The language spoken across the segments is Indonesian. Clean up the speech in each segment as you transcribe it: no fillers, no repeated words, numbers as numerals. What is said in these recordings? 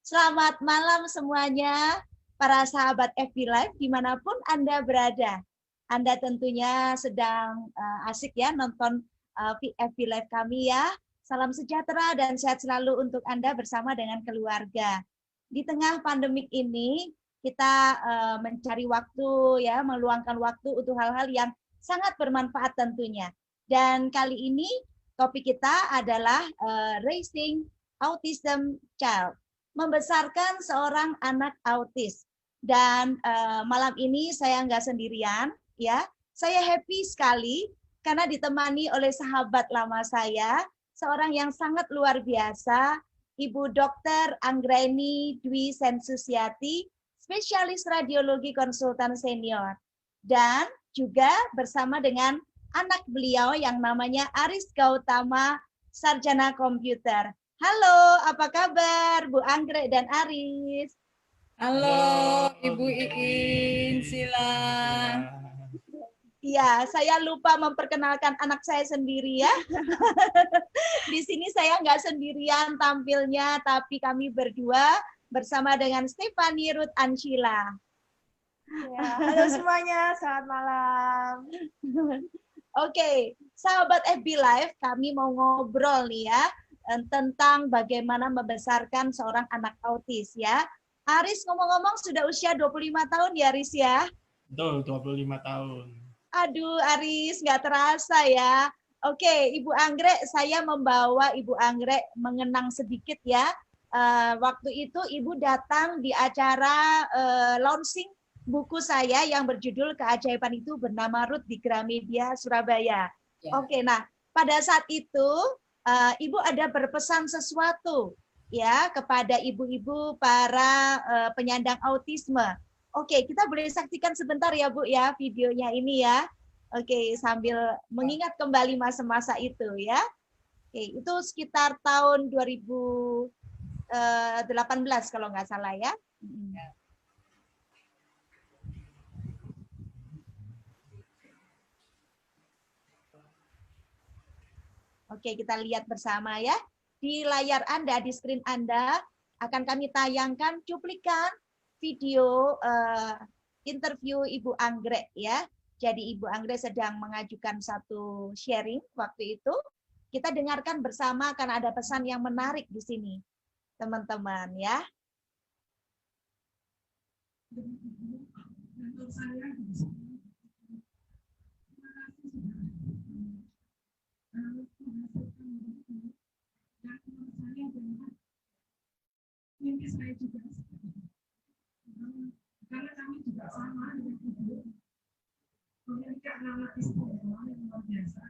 Selamat malam semuanya, para sahabat FB Live dimanapun Anda berada. Anda tentunya sedang asik ya nonton FB Live kami ya. Salam sejahtera dan sehat selalu untuk Anda bersama dengan keluarga. Di tengah pandemik ini, kita mencari waktu ya, meluangkan waktu untuk hal-hal yang sangat bermanfaat tentunya. Dan kali ini topik kita adalah Raising Autism Child, membesarkan seorang anak autis. Dan malam ini saya nggak sendirian, ya. Saya happy sekali karena ditemani oleh sahabat lama saya, seorang yang sangat luar biasa, Ibu Dr. Anggreni Dwi Sensusiati, spesialis radiologi konsultan senior. Dan juga bersama dengan anak beliau yang namanya Aris Gautama, sarjana komputer. Halo, apa kabar Bu Anggrek dan Aris? Halo, Ibu Iin, Sila. Iya, saya lupa memperkenalkan anak saya sendiri ya. Di sini saya nggak sendirian tampilnya, tapi kami berdua bersama dengan Stephanie Ruth Anshila. Ya, halo semuanya, selamat malam. Oke, sahabat FB Live, kami mau ngobrol nih ya tentang bagaimana membesarkan seorang anak autis ya. Aris ngomong-ngomong sudah usia 25 tahun ya Aris ya? Betul, 25 tahun. Aduh Aris, nggak terasa ya. Oke, Ibu Anggrek, saya membawa Ibu Anggrek mengenang sedikit ya. Waktu itu Ibu datang di acara launching buku saya yang berjudul Keajaiban Itu Bernama Ruth di Gramedia, Surabaya. Ya. Oke, nah pada saat itu Ibu ada berpesan sesuatu ya kepada ibu-ibu para penyandang autisme. Oke, kita boleh saksikan sebentar ya Bu ya videonya ini ya. Oke, sambil mengingat kembali masa-masa itu ya. Oke, itu sekitar tahun 2018 kalau nggak salah ya. Oke, kita lihat bersama ya. Di layar Anda, di screen Anda, akan kami tayangkan cuplikan video interview Ibu Anggrek ya. Jadi Ibu Anggrek sedang mengajukan satu sharing waktu itu. Kita dengarkan bersama karena ada pesan yang menarik di sini, teman-teman ya. Mimpi saya juga karena kami juga sama dengan ibu memiliki anak istimewa yang luar biasa.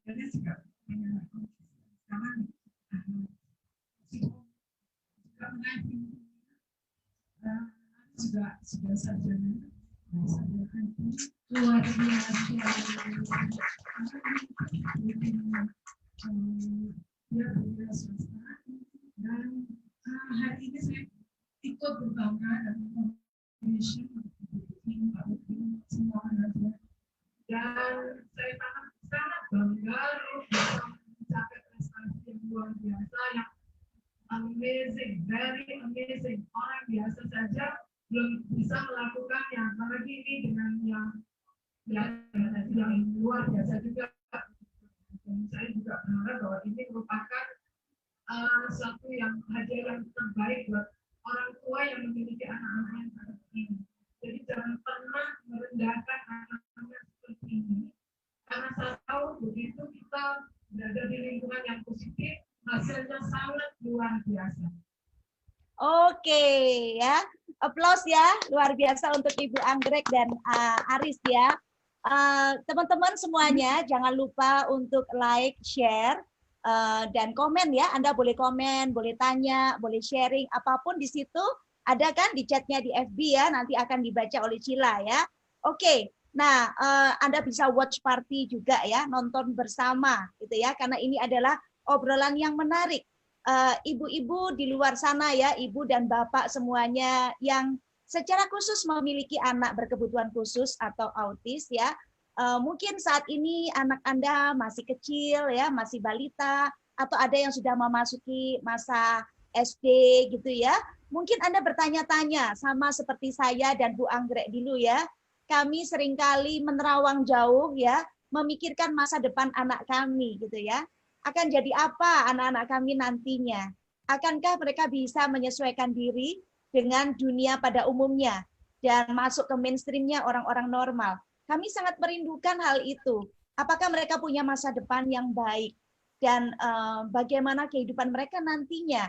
Jadi juga sekarang juga sudah sarjana luar biasa. Dia bekerja swasta dan hari ini saya ikut berbangga dan Indonesia semua anaknya dan saya sangat bangga bisa mencapai prestasi yang luar biasa yang amazing, very amazing. Orang biasa saja belum bisa melakukannya, apalagi ini dengan yang luar biasa juga. Dan saya juga berharap bahwa ini merupakan suatu yang hadiah yang terbaik buat orang tua yang memiliki anak-anak yang seperti ini. Jadi jangan pernah merendahkan anak-anak seperti ini, karena saya tahu begitu kita berada di lingkungan yang positif, hasilnya sangat luar biasa. Oke ya, applause ya, luar biasa untuk Ibu Anggrek dan Aris ya. Teman-teman semuanya jangan lupa untuk like, share, dan komen ya. Anda boleh komen, boleh tanya, boleh sharing, apapun di situ. Ada kan di chatnya di FB ya, nanti akan dibaca oleh Cila ya. Oke, nah Anda bisa watch party juga ya, nonton bersama gitu ya, karena ini adalah obrolan yang menarik. Ibu-ibu di luar sana ya, ibu dan bapak semuanya yang secara khusus memiliki anak berkebutuhan khusus atau autis ya, mungkin saat ini anak Anda masih kecil ya, masih balita, atau ada yang sudah memasuki masa SD gitu ya. Mungkin Anda bertanya-tanya sama seperti saya dan Bu Anggrek dulu ya. Kami seringkali menerawang jauh ya, memikirkan masa depan anak kami gitu ya. Akan jadi apa anak-anak kami nantinya? Akankah mereka bisa menyesuaikan diri dengan dunia pada umumnya dan masuk ke mainstreamnya orang-orang normal? Kami sangat merindukan hal itu. Apakah mereka punya masa depan yang baik dan bagaimana kehidupan mereka nantinya?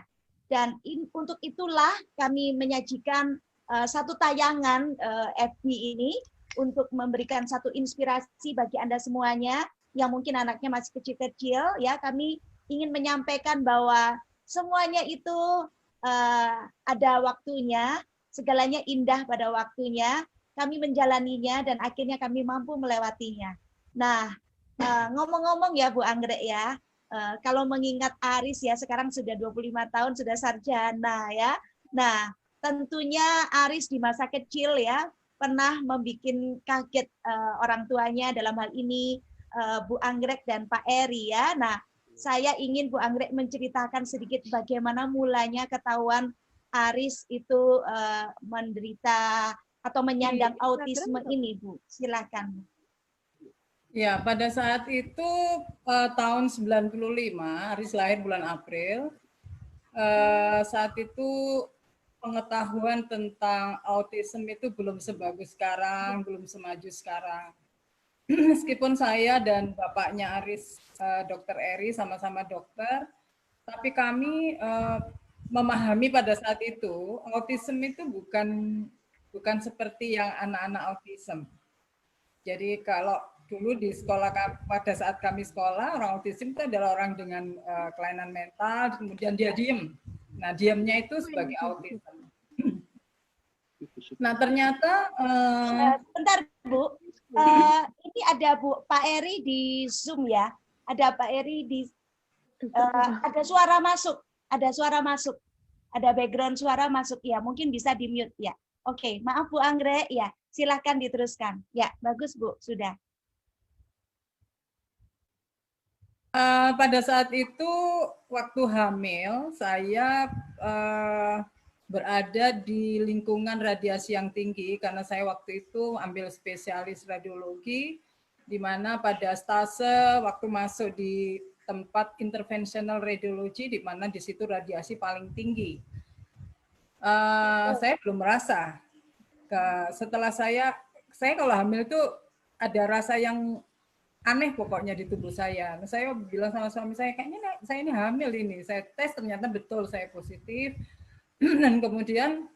Dan untuk itulah kami menyajikan satu tayangan FB ini untuk memberikan satu inspirasi bagi Anda semuanya yang mungkin anaknya masih kecil-kecil. Ya, kami ingin menyampaikan bahwa semuanya itu ada waktunya, segalanya indah pada waktunya. Kami menjalaninya dan akhirnya kami mampu melewatinya. Nah, ngomong-ngomong ya Bu Anggrek ya, kalau mengingat Aris ya sekarang sudah 25 tahun, sudah sarjana ya. Nah, tentunya Aris di masa kecil ya pernah membuat kaget orang tuanya, dalam hal ini Bu Anggrek dan Pak Eri ya. Nah, saya ingin Bu Anggrek menceritakan sedikit bagaimana mulanya ketahuan Aris itu menderita atau menyandang autisme ini, Bu. Silakan. Ya, pada saat itu tahun 95, Aris lahir bulan April. Saat itu pengetahuan tentang autisme itu belum sebagus sekarang, belum semaju sekarang. Meskipun saya dan bapaknya Aris, Dr. Eri, sama-sama dokter, tapi kami memahami pada saat itu autisme itu bukan seperti yang anak-anak autism. Jadi kalau dulu di sekolah, pada saat kami sekolah, orang autism itu adalah orang dengan kelainan mental, kemudian dia diem. Nah, diemnya itu sebagai autism. Nah, ternyata bentar Bu, ini ada Bu Pak Eri di Zoom ya. Ada Pak Eri di ada suara masuk, ada background suara masuk ya. Mungkin bisa di mute ya. Oke, maaf Bu Anggrek ya. Silahkan diteruskan. Ya, bagus Bu, sudah. Pada saat itu waktu hamil saya berada di lingkungan radiasi yang tinggi karena saya waktu itu ambil spesialis radiologi, di mana pada stase waktu masuk di tempat interventional radiologi, di mana di situ radiasi paling tinggi. Saya belum merasa. Setelah saya kalau hamil itu ada rasa yang aneh pokoknya di tubuh saya. Saya bilang sama suami saya, kayaknya saya ini hamil ini. Saya tes ternyata betul saya positif. Dan kemudian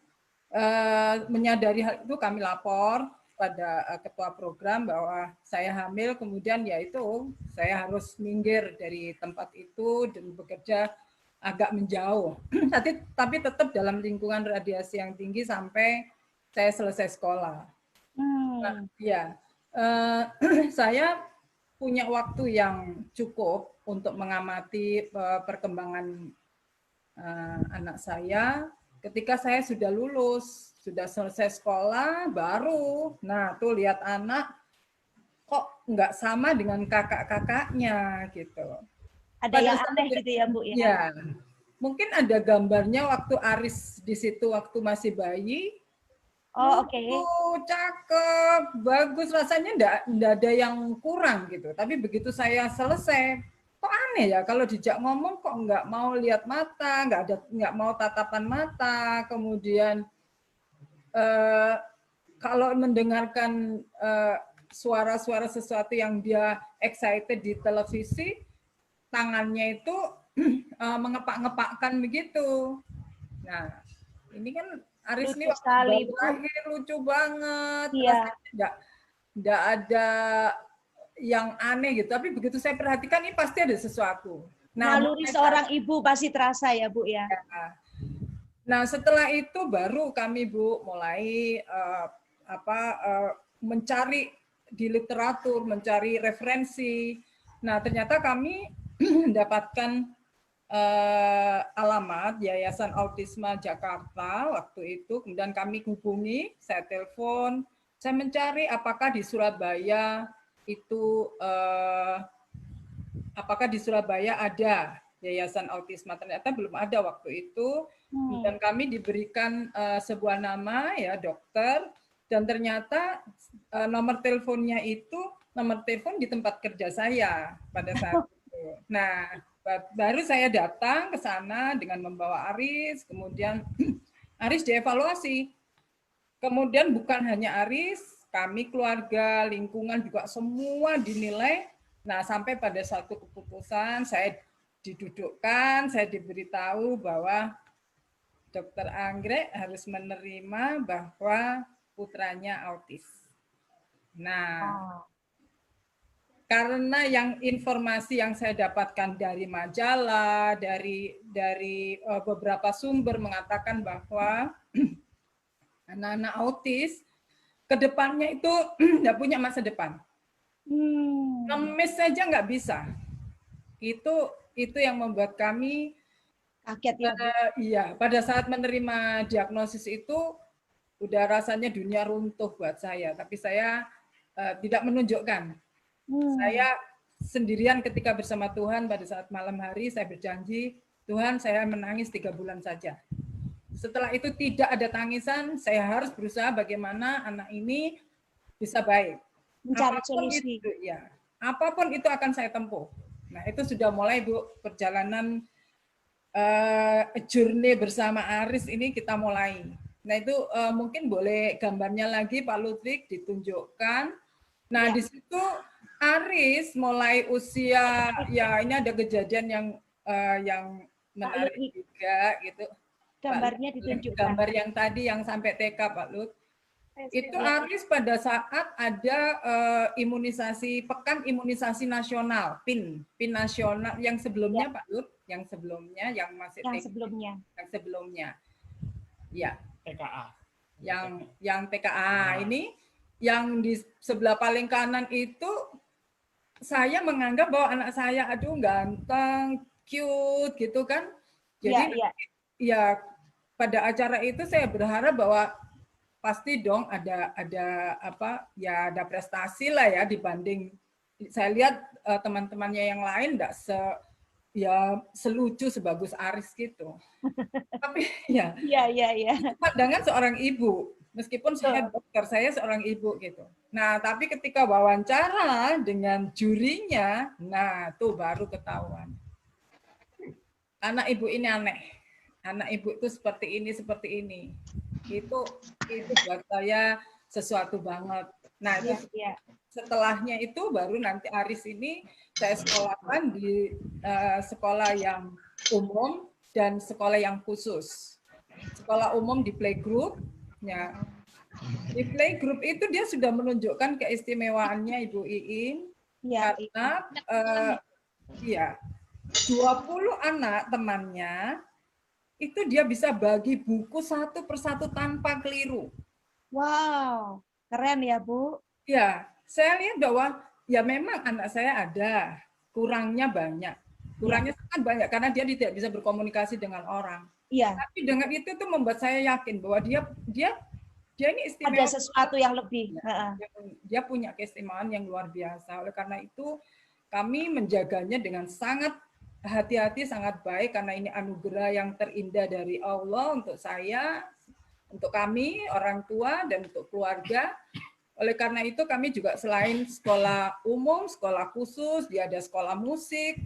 menyadari hal itu kami lapor pada ketua program bahwa saya hamil. Kemudian yaitu saya harus minggir dari tempat itu dan bekerja agak menjauh. Tapi tetap dalam lingkungan radiasi yang tinggi sampai saya selesai sekolah. Nah, ya, saya punya waktu yang cukup untuk mengamati perkembangan anak saya. Ketika saya sudah lulus, sudah selesai sekolah, baru, nah tuh lihat anak kok nggak sama dengan kakak-kakaknya gitu. Ada yang aneh gitu ya Bu ya? Ya, mungkin ada gambarnya waktu Aris di situ waktu masih bayi. Oh, oke. Cakep, bagus, rasanya enggak ada yang kurang gitu. Tapi begitu saya selesai, kok aneh ya kalau dijak ngomong kok nggak mau lihat mata, nggak mau tatapan mata, kemudian kalau mendengarkan suara-suara sesuatu yang dia excited di televisi, tangannya itu mengepak-ngepakkan begitu. Nah, ini kan Aris ini waktu lahir lucu banget, nggak ada yang aneh gitu. Tapi begitu saya perhatikan ini pasti ada sesuatu. Nah, naluri seorang ibu pasti terasa ya Bu ya. Nah setelah itu baru kami Bu mulai mencari di literatur, mencari referensi. Nah ternyata kami mendapatkan alamat Yayasan Autisme Jakarta waktu itu, kemudian kami hubungi, saya telepon, saya mencari apakah di Surabaya itu apakah di Surabaya ada Yayasan Autisma, ternyata belum ada waktu itu. Dan kami diberikan sebuah nama ya dokter, dan ternyata nomor teleponnya itu nomor telepon di tempat kerja saya pada saat itu. Nah, baru saya datang ke sana dengan membawa Aris, kemudian Aris dievaluasi. Kemudian bukan hanya Aris, kami keluarga, lingkungan juga semua dinilai. Nah, sampai pada satu keputusan saya didudukkan, saya diberitahu bahwa Dokter Anggrek harus menerima bahwa putranya autis. Nah, karena yang informasi yang saya dapatkan dari majalah, dari beberapa sumber mengatakan bahwa anak-anak autis kedepannya itu nggak punya masa depan. Ngemis saja nggak bisa. Itu yang membuat kami kaget ya, Bu. Iya, pada saat menerima diagnosis itu udah rasanya dunia runtuh buat saya, tapi saya tidak menunjukkan. Saya sendirian ketika bersama Tuhan pada saat malam hari saya berjanji, Tuhan saya menangis 3 bulan saja. Setelah itu tidak ada tangisan, saya harus berusaha bagaimana anak ini bisa baik. Mencari solusi. Ya, apapun itu akan saya tempuh. Nah, itu sudah mulai Bu perjalanan journey bersama Aris ini kita mulai. Nah, itu mungkin boleh gambarnya lagi Pak Ludwig ditunjukkan. Nah, ya. Di situ Aris mulai usia, ya ini ada kejadian yang menarik juga gitu. Gambarnya ditunjukkan. Gambar yang tadi yang sampai TK Pak Lut. Itu Aris pada saat ada imunisasi, pekan imunisasi nasional, PIN nasional yang sebelumnya ya. Pak Lut, yang sebelumnya, yang masih yang TK, sebelumnya. Yang sebelumnya. Ya. TKA. Yang TKA ini yang di sebelah paling kanan itu saya menganggap bahwa anak saya aduh ganteng, cute gitu kan. Jadi ya pada acara itu saya berharap bahwa pasti dong ada ada prestasi lah ya dibanding saya lihat teman-temannya yang lain enggak selucu sebagus Aris gitu. Tapi ya. Pandangan seorang ibu. Meskipun saya dokter, saya seorang ibu gitu. Nah, tapi ketika wawancara dengan jurinya, nah tuh baru ketahuan. Anak ibu ini aneh. Anak ibu itu seperti ini. Itu buat saya sesuatu banget. Nah, itu setelahnya itu baru nanti Aris ini saya sekolahkan di sekolah yang umum dan sekolah yang khusus. Sekolah umum di playgroup. Ya. Di playgroup itu dia sudah menunjukkan keistimewaannya Ibu Iin karena 20 anak temannya itu dia bisa bagi buku satu persatu tanpa keliru. Wow, keren ya Bu. Ya, saya lihat bahwa ya memang anak saya ada kurangnya banyak. Kurangnya sangat banyak karena dia tidak bisa berkomunikasi dengan orang. Iya. Tapi dengan itu tuh membuat saya yakin bahwa dia ini istimewa. Ada sesuatu yang lebih. Dia punya keistimewaan yang luar biasa. Oleh karena itu kami menjaganya dengan sangat hati-hati, sangat baik karena ini anugerah yang terindah dari Allah untuk saya, untuk kami orang tua dan untuk keluarga. Oleh karena itu kami juga selain sekolah umum, sekolah khusus, dia ada sekolah musik,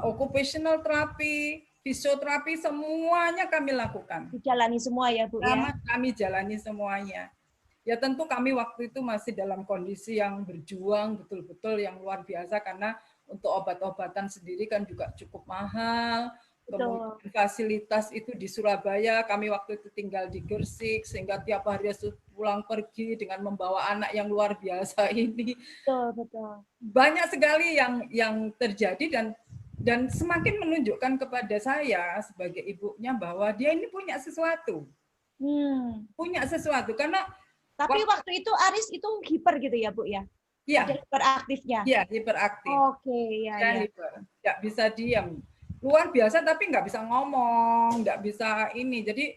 occupational therapy, fisioterapi, semuanya kami lakukan. Dijalani semua ya Bu ya? Kami jalani semuanya. Ya tentu kami waktu itu masih dalam kondisi yang berjuang betul-betul yang luar biasa karena untuk obat-obatan sendiri kan juga cukup mahal. Kemudian fasilitas itu di Surabaya, kami waktu itu tinggal di Gresik, sehingga tiap hari harus pulang pergi dengan membawa anak yang luar biasa ini. Betul. Banyak sekali yang terjadi dan semakin menunjukkan kepada saya sebagai ibunya bahwa dia ini punya sesuatu. Punya sesuatu, karena tapi waktu itu Aris itu hiper gitu ya Bu ya? Iya. Ada hiperaktifnya? Iya, hiperaktif. Oke, ya. Nggak bisa diam. Luar biasa tapi nggak bisa ngomong, nggak bisa ini. Jadi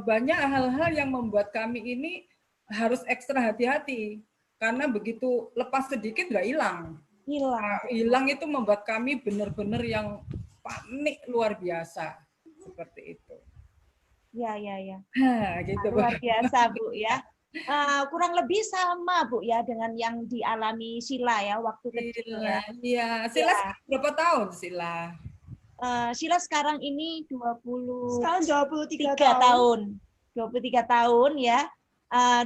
banyak hal-hal yang membuat kami ini harus ekstra hati-hati. karena begitu lepas sedikit nggak hilang. Hilang. Hilang itu membuat kami benar-benar yang panik luar biasa seperti itu. Ya, ya, ya. Gitu, luar biasa Bu ya. Kurang lebih sama Bu ya dengan yang dialami Sila ya waktu kecil ya. Iya, Sila berapa tahun Sila? Sila sekarang ini 23 Sekarang 23 tahun. 23 tahun ya.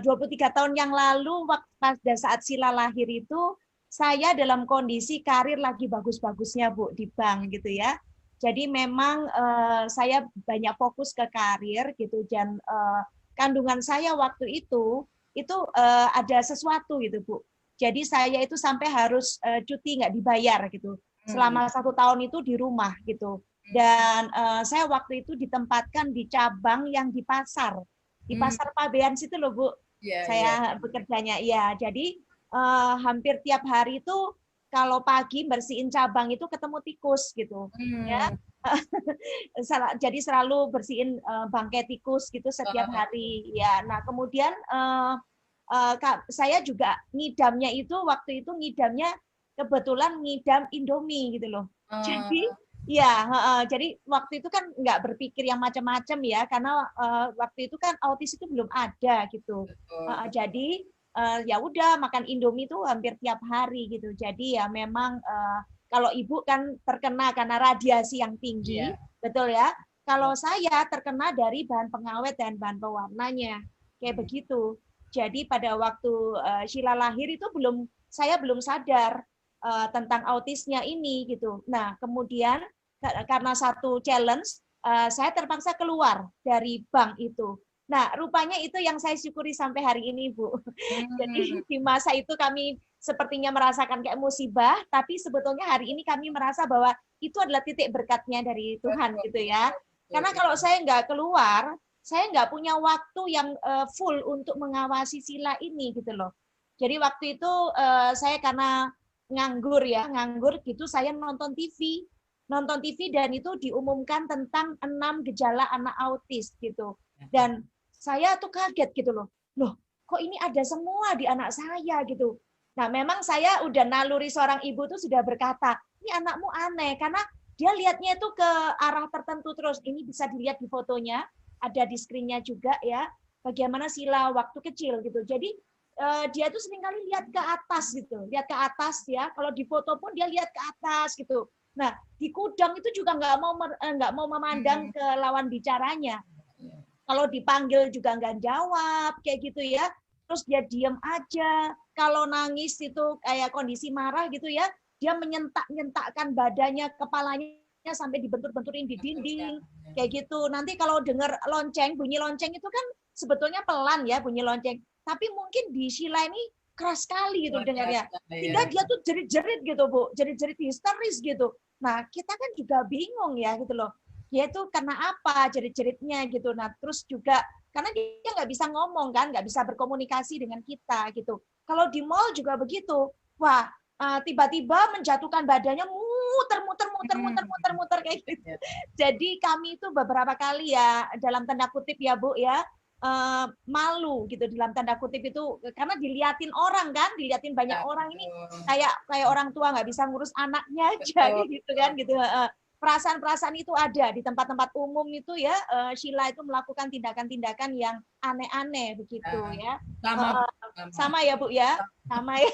23 tahun yang lalu pada saat Sila lahir itu saya dalam kondisi karir lagi bagus-bagusnya Bu di bank gitu ya. Jadi memang saya banyak fokus ke karir gitu dan kandungan saya waktu itu ada sesuatu gitu Bu. Jadi saya itu sampai harus cuti nggak dibayar gitu. Selama 1 tahun itu di rumah gitu. Dan saya waktu itu ditempatkan di cabang yang di pasar Pabean situ loh Bu. Saya bekerjanya ya. Jadi hampir tiap hari itu kalau pagi bersihin cabang itu ketemu tikus gitu ya. Jadi selalu bersihin bangkai tikus gitu setiap hari ya. Nah kemudian saya juga ngidamnya itu waktu itu ngidamnya kebetulan ngidam Indomie gitu loh. Jadi ya, jadi waktu itu kan nggak berpikir yang macam-macam ya, karena waktu itu kan autis itu belum ada gitu. Jadi ya udah makan Indomie itu hampir tiap hari gitu. Jadi ya memang kalau ibu kan terkena karena radiasi yang tinggi, betul ya. Kalau saya terkena dari bahan pengawet dan bahan pewarnanya, kayak begitu. Jadi pada waktu Sheila lahir itu saya belum sadar tentang autisnya ini gitu. Nah kemudian karena satu challenge, saya terpaksa keluar dari bank itu. Nah, rupanya itu yang saya syukuri sampai hari ini, Bu. Jadi di masa itu kami sepertinya merasakan kayak musibah, tapi sebetulnya hari ini kami merasa bahwa itu adalah titik berkatnya dari Tuhan, gitu ya. Karena kalau saya nggak keluar, saya nggak punya waktu yang full untuk mengawasi Sila ini, gitu loh. Jadi waktu itu saya karena nganggur gitu, saya nonton TV dan itu diumumkan tentang 6 gejala anak autis gitu. Dan saya tuh kaget gitu loh. Loh, kok ini ada semua di anak saya gitu. Nah, memang saya udah naluri seorang ibu tuh sudah berkata, ini anakmu aneh karena dia lihatnya itu ke arah tertentu terus. Ini bisa dilihat di fotonya, ada di screen-nya juga ya. Bagaimana Sila waktu kecil gitu. Jadi dia tuh seringkali lihat ke atas gitu. Lihat ke atas ya. Kalau di foto pun dia lihat ke atas gitu. Nah, di kudang itu juga nggak mau memandang ke lawan bicaranya. Kalau dipanggil juga nggak jawab, kayak gitu ya. Terus dia diam aja. Kalau nangis itu kayak kondisi marah gitu ya, dia menyentak-nyentakkan badannya, kepalanya sampai dibentur-benturin di dinding, kayak gitu. Nanti kalau dengar lonceng, bunyi lonceng itu kan sebetulnya pelan ya bunyi lonceng. Tapi mungkin di Sheila ini keras sekali gitu dengarnya. Sehingga dia tuh jerit-jerit gitu, Bu. Jerit-jerit histeris gitu. Nah, kita kan juga bingung ya gitu loh. Dia tuh karena apa jerit-jeritnya gitu. Nah, terus juga karena dia nggak bisa ngomong kan, nggak bisa berkomunikasi dengan kita gitu. Kalau di mall juga begitu. Wah, tiba-tiba menjatuhkan badannya muter kayak gitu. Jadi kami itu beberapa kali ya dalam tanda kutip ya Bu ya, malu gitu dalam tanda kutip itu karena diliatin orang kan, diliatin banyak orang ini kayak orang tua nggak bisa ngurus anaknya aja gitu kan gitu. Perasaan-perasaan itu ada di tempat-tempat umum itu ya. Sheila itu melakukan tindakan-tindakan yang aneh-aneh begitu ya. Sama ya Bu ya, sama ya.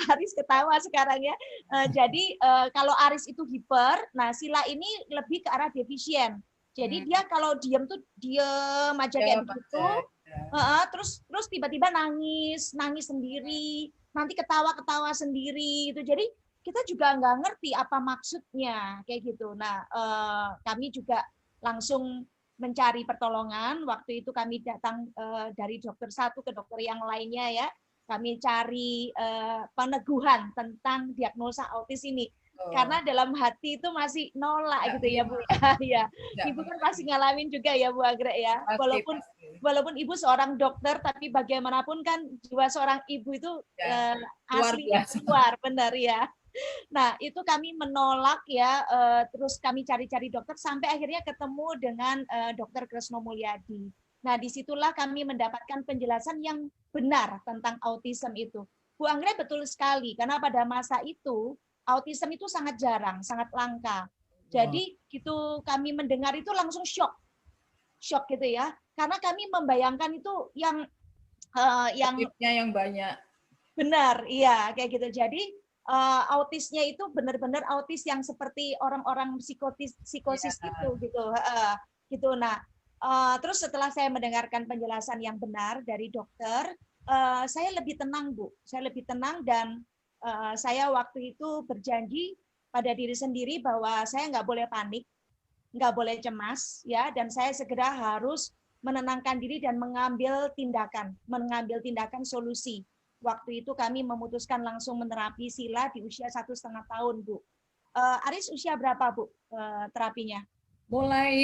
Aris ketawa sekarang ya. Jadi kalau Aris itu hiper, nah Sheila ini lebih ke arah defisien. Jadi dia kalau diem tuh diem aja kayak begitu. Terus tiba-tiba nangis sendiri, nanti ketawa sendiri itu. Jadi kita juga nggak ngerti apa maksudnya kayak gitu. Nah, kami juga langsung mencari pertolongan. Waktu itu kami datang dari dokter satu ke dokter yang lainnya ya. Kami cari peneguhan tentang diagnosa autis ini. Karena dalam hati itu masih nolak gitu ya Bu ya. Ibu kan pasti ngalamin juga ya Bu Anggrek ya. Walaupun ibu seorang dokter, tapi bagaimanapun kan jiwa seorang ibu itu asli keluar, benar ya. Nah, itu kami menolak ya, terus kami cari-cari dokter sampai akhirnya ketemu dengan Dokter Kresno Mulyadi. Nah, disitulah kami mendapatkan penjelasan yang benar tentang autism itu. Bu Anggrek betul sekali, karena pada masa itu, autism itu sangat jarang, sangat langka. Jadi gitu kami mendengar itu langsung shock gitu ya, karena kami membayangkan itu yang yang banyak. Benar, iya kayak gitu. Jadi autisnya itu benar-benar autis yang seperti orang-orang psikosis itu gitu. Gitu. Nah, terus setelah saya mendengarkan penjelasan yang benar dari dokter, saya lebih tenang, Bu. Saya lebih tenang dan saya waktu itu berjanji pada diri sendiri bahwa saya nggak boleh panik, nggak boleh cemas, ya, dan saya segera harus menenangkan diri dan mengambil tindakan solusi. Waktu itu kami memutuskan langsung menerapi sila di usia 1,5 tahun, Bu. Aris usia berapa, Bu, terapinya? Mulai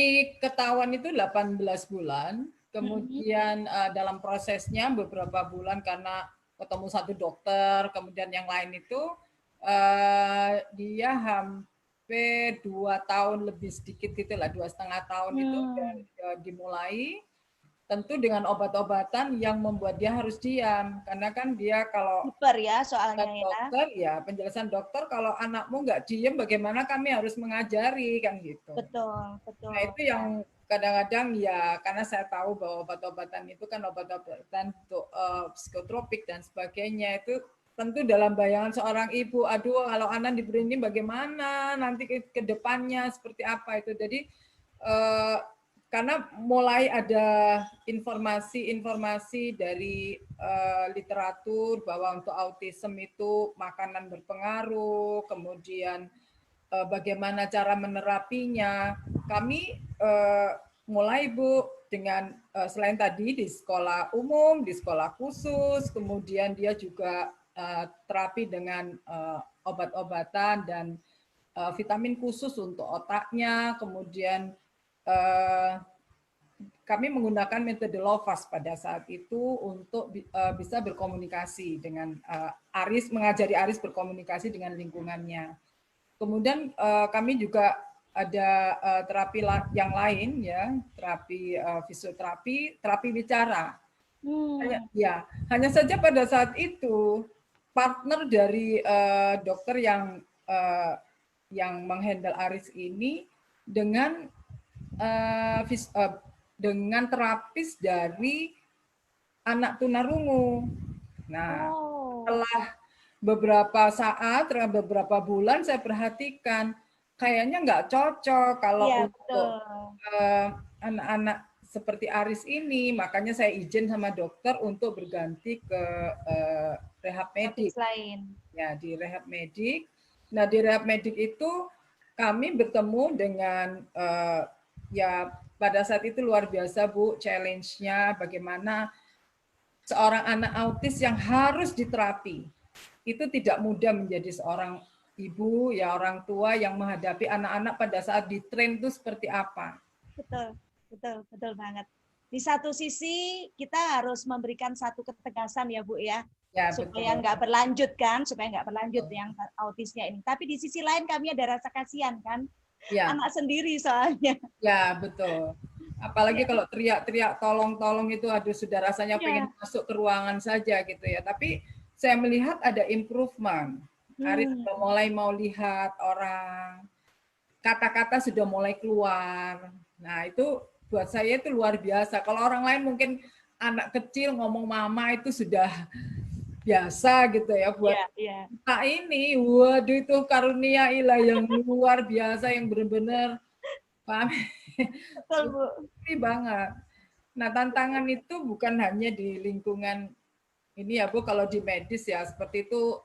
ketahuan itu 18 bulan, kemudian dalam prosesnya beberapa bulan karena ketemu satu dokter, kemudian yang lain itu dia hampir 2 tahun lebih sedikit gitu lah, 2,5 tahun itu dimulai. Tentu dengan obat-obatan yang membuat dia harus diam, karena kan dia kalau super ya soalnya dokter ya penjelasan dokter kalau anakmu nggak diam bagaimana kami harus mengajari kan gitu. Betul. Nah itu yang kadang-kadang ya karena saya tahu bahwa obat-obatan itu kan obat-obatan untuk psikotropik dan sebagainya itu tentu dalam bayangan seorang ibu, aduh kalau anak diberi ini bagaimana nanti ke depannya seperti apa itu. Jadi karena mulai ada informasi dari literatur bahwa untuk autism itu makanan berpengaruh, kemudian bagaimana cara menerapinya. Kami mulai, Bu, dengan selain tadi di sekolah umum, di sekolah khusus, kemudian dia juga terapi dengan obat-obatan dan vitamin khusus untuk otaknya, kemudian kami menggunakan metode Lovaas pada saat itu untuk bisa berkomunikasi dengan Aris, mengajari Aris berkomunikasi dengan lingkungannya. Kemudian kami juga ada terapi yang lain ya, terapi fisioterapi, terapi bicara. Hanya saja pada saat itu partner dari dokter yang menghandle Aris ini dengan terapis dari anak tunarungu. Nah, setelah beberapa saat, beberapa bulan saya perhatikan kayaknya nggak cocok kalau untuk anak-anak seperti Aris ini, makanya saya izin sama dokter untuk berganti ke rehab medik. Ya, di rehab medik. Nah, di rehab medik itu kami bertemu dengan ya pada saat itu luar biasa, Bu, challenge-nya bagaimana seorang anak autis yang harus diterapi. Itu tidak mudah menjadi seorang ibu, ya orang tua yang menghadapi anak-anak pada saat di-train itu seperti apa. Betul banget. Di satu sisi kita harus memberikan satu ketegasan ya, Bu, ya supaya nggak berlanjut yang autisnya ini. Tapi di sisi lain kami ada rasa kasihan kan, anak sendiri soalnya. Ya, betul. Apalagi kalau teriak-teriak tolong-tolong itu aduh sudah rasanya pengen masuk ke ruangan saja gitu ya. Tapi saya melihat ada improvement. Aris sudah mulai mau lihat orang, kata-kata sudah mulai keluar. Nah, itu buat saya itu luar biasa. Kalau orang lain mungkin anak kecil ngomong mama itu sudah biasa gitu ya, buat kita ini waduh itu karunia ilah yang luar biasa yang benar-benar paham. Betul, Bu. Banget. Nah, tantangan itu bukan hanya di lingkungan ini ya, Bu, kalau di medis ya seperti itu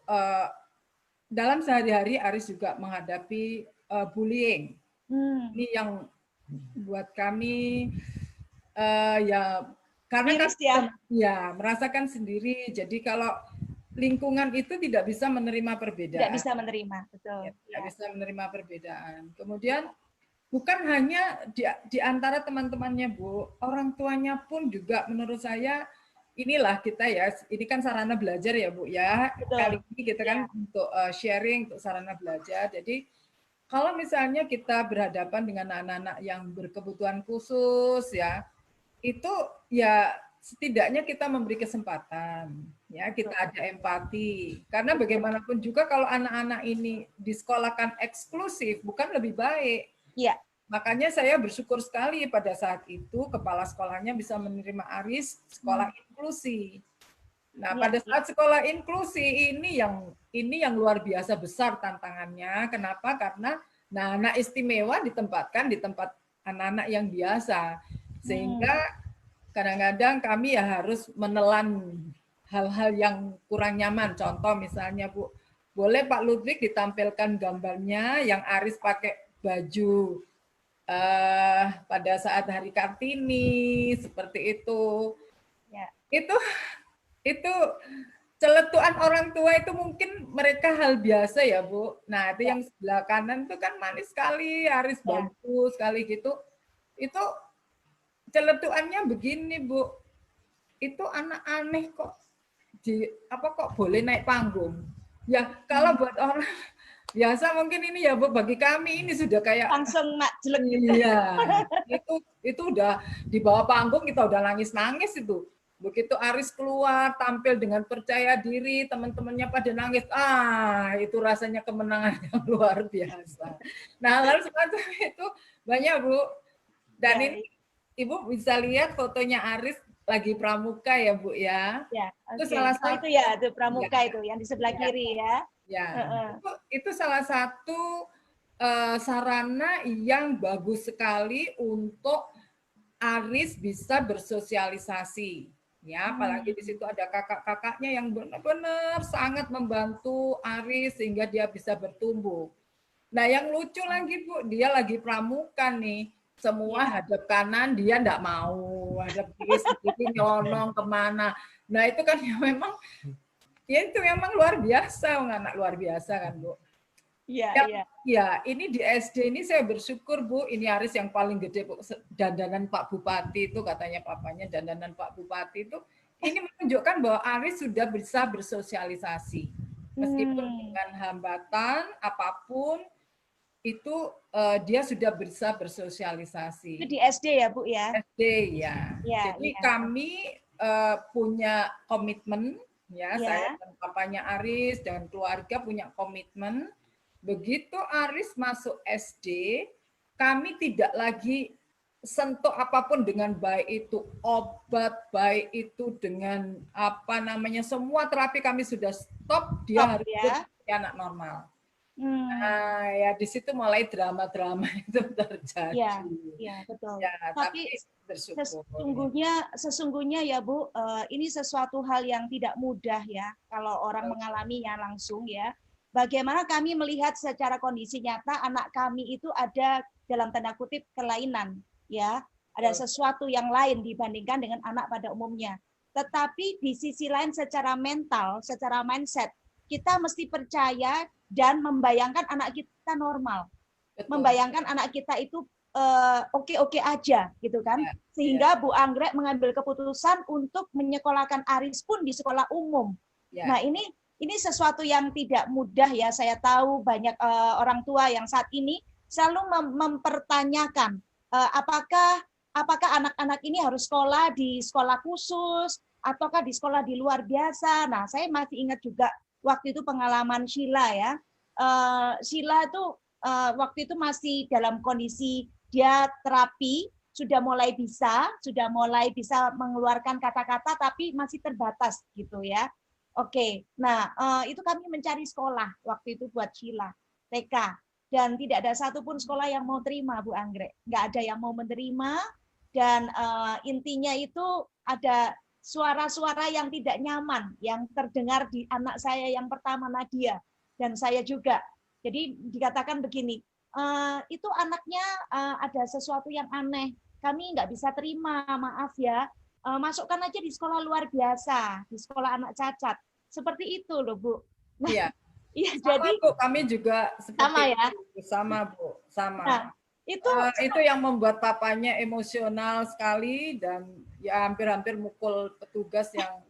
dalam sehari-hari Aris juga menghadapi bullying. Ini yang buat kami ya karena kan merasakan sendiri. Jadi kalau lingkungan itu tidak bisa menerima perbedaan. Tidak bisa menerima, betul. Tidak bisa menerima perbedaan. Kemudian bukan hanya di antara teman-temannya, Bu, orang tuanya pun juga menurut saya inilah kita ya, ini kan sarana belajar ya, Bu ya. Betul. Kali ini kita kan untuk sharing, untuk sarana belajar. Jadi kalau misalnya kita berhadapan dengan anak-anak yang berkebutuhan khusus ya, itu ya setidaknya kita memberi kesempatan, ya kita ada empati. Karena bagaimanapun juga kalau anak-anak ini disekolahkan eksklusif, bukan lebih baik. Iya. Makanya saya bersyukur sekali pada saat itu kepala sekolahnya bisa menerima Aris sekolah inklusi. Nah, pada saat sekolah inklusi ini yang luar biasa besar tantangannya. Kenapa? Karena anak istimewa ditempatkan di tempat anak-anak yang biasa. Sehingga kadang-kadang kami ya harus menelan hal-hal yang kurang nyaman. Contoh misalnya, Bu, boleh Pak Ludwig ditampilkan gambarnya yang Aris pakai baju pada saat Hari Kartini seperti itu. Ya. Itu celetukan orang tua itu mungkin mereka hal biasa ya, Bu. Nah, itu yang sebelah kanan itu kan manis sekali, Aris bagus sekali gitu. Itu celetukannya begini, Bu. Itu anak aneh kok kok boleh naik panggung. Ya, kalau buat orang biasa mungkin ini ya, Bu, bagi kami ini sudah kayak langsung jelek gitu. Iya. Itu udah di bawah panggung kita udah nangis-nangis itu. Begitu Aris keluar, tampil dengan percaya diri, teman-temannya pada nangis. Itu rasanya kemenangan yang luar biasa. Nah, hal semacam itu banyak, Bu. Dan ini Ibu bisa lihat fotonya Aris lagi pramuka ya, Bu ya. Ya, itu salah satu itu pramuka itu yang di sebelah kiri ya. Ya, itu salah satu sarana yang bagus sekali untuk Aris bisa bersosialisasi. Ya, apalagi di situ ada kakak-kakaknya yang benar-benar sangat membantu Aris sehingga dia bisa bertumbuh. Nah, yang lucu lagi, Bu, dia lagi pramuka nih. Semua hadap kanan, dia enggak mau. Hadap kiri sedikit nyelonong kemana. Nah, itu kan itu memang luar biasa, anak luar biasa kan, Bu. Iya. Ya, ini di SD ini saya bersyukur, Bu, ini Aris yang paling gede, Bu. Dandanan Pak Bupati itu, katanya papanya dandanan Pak Bupati itu, ini menunjukkan bahwa Aris sudah bisa bersosialisasi. Meskipun dengan hambatan apapun, itu dia sudah bisa bersosialisasi. Itu di SD ya, Bu ya? SD ya. Jadi kami punya komitmen, ya, saya dan papanya Aris dan keluarga punya komitmen. Begitu Aris masuk SD, kami tidak lagi sentuh apapun dengan baik itu obat, baik itu dengan semua terapi kami sudah stop, dia harus jadi anak normal. Nah, ya di situ mulai drama-drama itu terjadi. Iya, betul. Ya, tapi sesungguhnya ya, Bu, ini sesuatu hal yang tidak mudah ya kalau orang mengalaminya langsung ya. Bagaimana kami melihat secara kondisi nyata anak kami itu ada dalam tanda kutip kelainan, ya, ada sesuatu yang lain dibandingkan dengan anak pada umumnya. Tetapi di sisi lain secara mental, secara mindset, kita mesti percaya dan membayangkan anak kita normal, membayangkan anak kita itu oke-oke aja, gitu kan? Sehingga Bu Anggrek mengambil keputusan untuk menyekolahkan Aris pun di sekolah umum. Nah, ini sesuatu yang tidak mudah ya. Saya tahu banyak orang tua yang saat ini selalu mempertanyakan apakah anak-anak ini harus sekolah di sekolah khusus ataukah di sekolah di luar biasa. Nah, saya masih ingat juga waktu itu pengalaman Sheila ya. Sheila itu waktu itu masih dalam kondisi dia terapi, sudah mulai bisa mengeluarkan kata-kata tapi masih terbatas gitu ya. Oke, nah itu kami mencari sekolah waktu itu buat Sheila, TK. Dan tidak ada satupun sekolah yang mau terima, Bu Anggrek. Nggak ada yang mau menerima, dan intinya itu ada suara-suara yang tidak nyaman, yang terdengar di anak saya yang pertama, Nadia, dan saya juga. Jadi dikatakan begini, itu anaknya ada sesuatu yang aneh, kami nggak bisa terima, maaf ya. Masukkan aja di sekolah luar biasa, di sekolah anak cacat. Seperti itu loh, Bu. Nah, iya. Iya, sama, jadi Bu, kami juga seperti sama ya. Itu. Sama, Bu, sama. Nah, itu yang membuat papanya emosional sekali dan ya hampir-hampir mukul petugas yang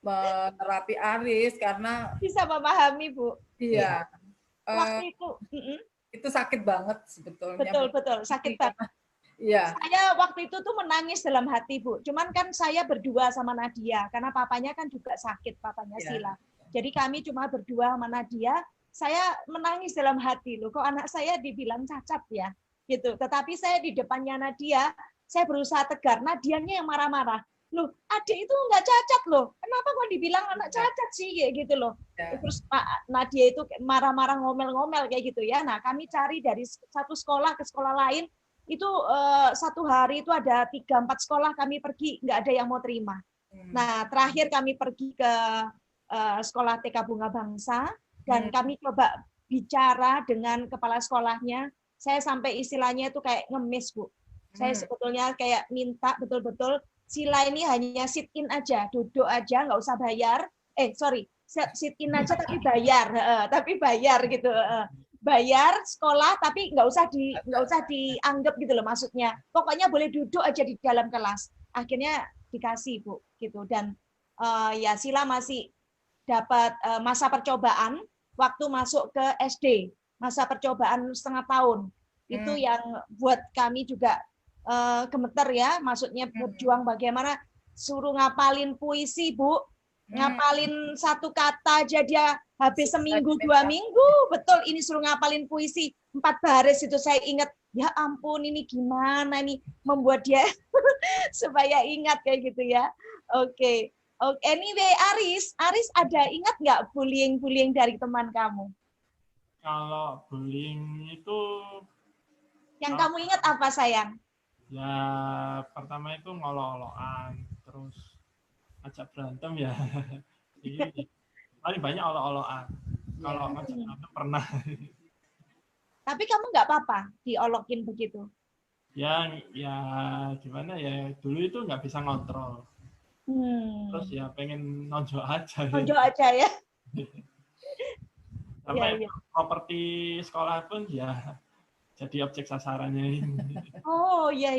menerapi Aris karena bisa memahami, Bu. Iya. Waktu itu itu sakit banget sebetulnya. Betul, sakit banget. Iya. Saya waktu itu tuh menangis dalam hati, Bu. Cuman kan saya berdua sama Nadia, karena papanya kan juga sakit, papanya Iya. Sila. Jadi kami cuma berdua sama Nadia. Saya menangis dalam hati, loh, kok anak saya dibilang cacat ya, gitu. Tetapi saya di depannya Nadia, saya berusaha tegar. Nadianya yang marah-marah. Loh, adik itu nggak cacat loh. Kenapa kok dibilang anak cacat sih, kayak gitu loh. Ya. Terus Pak Nadia itu marah-marah, ngomel-ngomel kayak gitu ya. Nah, kami cari dari satu sekolah ke sekolah lain. Itu satu hari itu ada 3-4 sekolah kami pergi, nggak ada yang mau terima. Nah, terakhir kami pergi ke sekolah TK Bunga Bangsa, dan kami coba bicara dengan kepala sekolahnya. Saya sampai istilahnya itu kayak ngemis, Bu. Saya sebetulnya kayak minta betul-betul Sila ini hanya sit in aja, duduk aja, nggak usah bayar. Sit in aja tapi bayar gitu. Bayar sekolah tapi nggak usah dianggap gitu loh maksudnya. Pokoknya boleh duduk aja di dalam kelas. Akhirnya dikasih, Bu, gitu. Dan ya Sila masih dapat masa percobaan waktu masuk ke SD, masa percobaan setengah tahun. Itu yang buat kami juga gemeter ya, maksudnya berjuang bagaimana suruh ngapalin puisi, Bu. Ngapalin satu kata aja dia habis seminggu 2 minggu. Betul, ini suruh ngapalin puisi 4 baris itu saya ingat. Ya ampun, ini gimana nih membuat dia supaya ingat kayak gitu ya. Oke. Anyway, Aris ada ingat nggak bullying dari teman kamu? Kalau bullying itu Yang kamu ingat apa, sayang? ya pertama itu ngolok-olokan, terus ajak berantem ya. Ini paling banyak olok-olokan. Kalau ngajak berantem pernah. Tapi kamu nggak apa-apa diolokin begitu? Ya gimana ya, dulu itu nggak bisa ngontrol. Terus ya pengen nonjok aja. Nonjok aja ya. Sampai properti sekolah pun ya jadi objek sasarannya ini. Oh ya.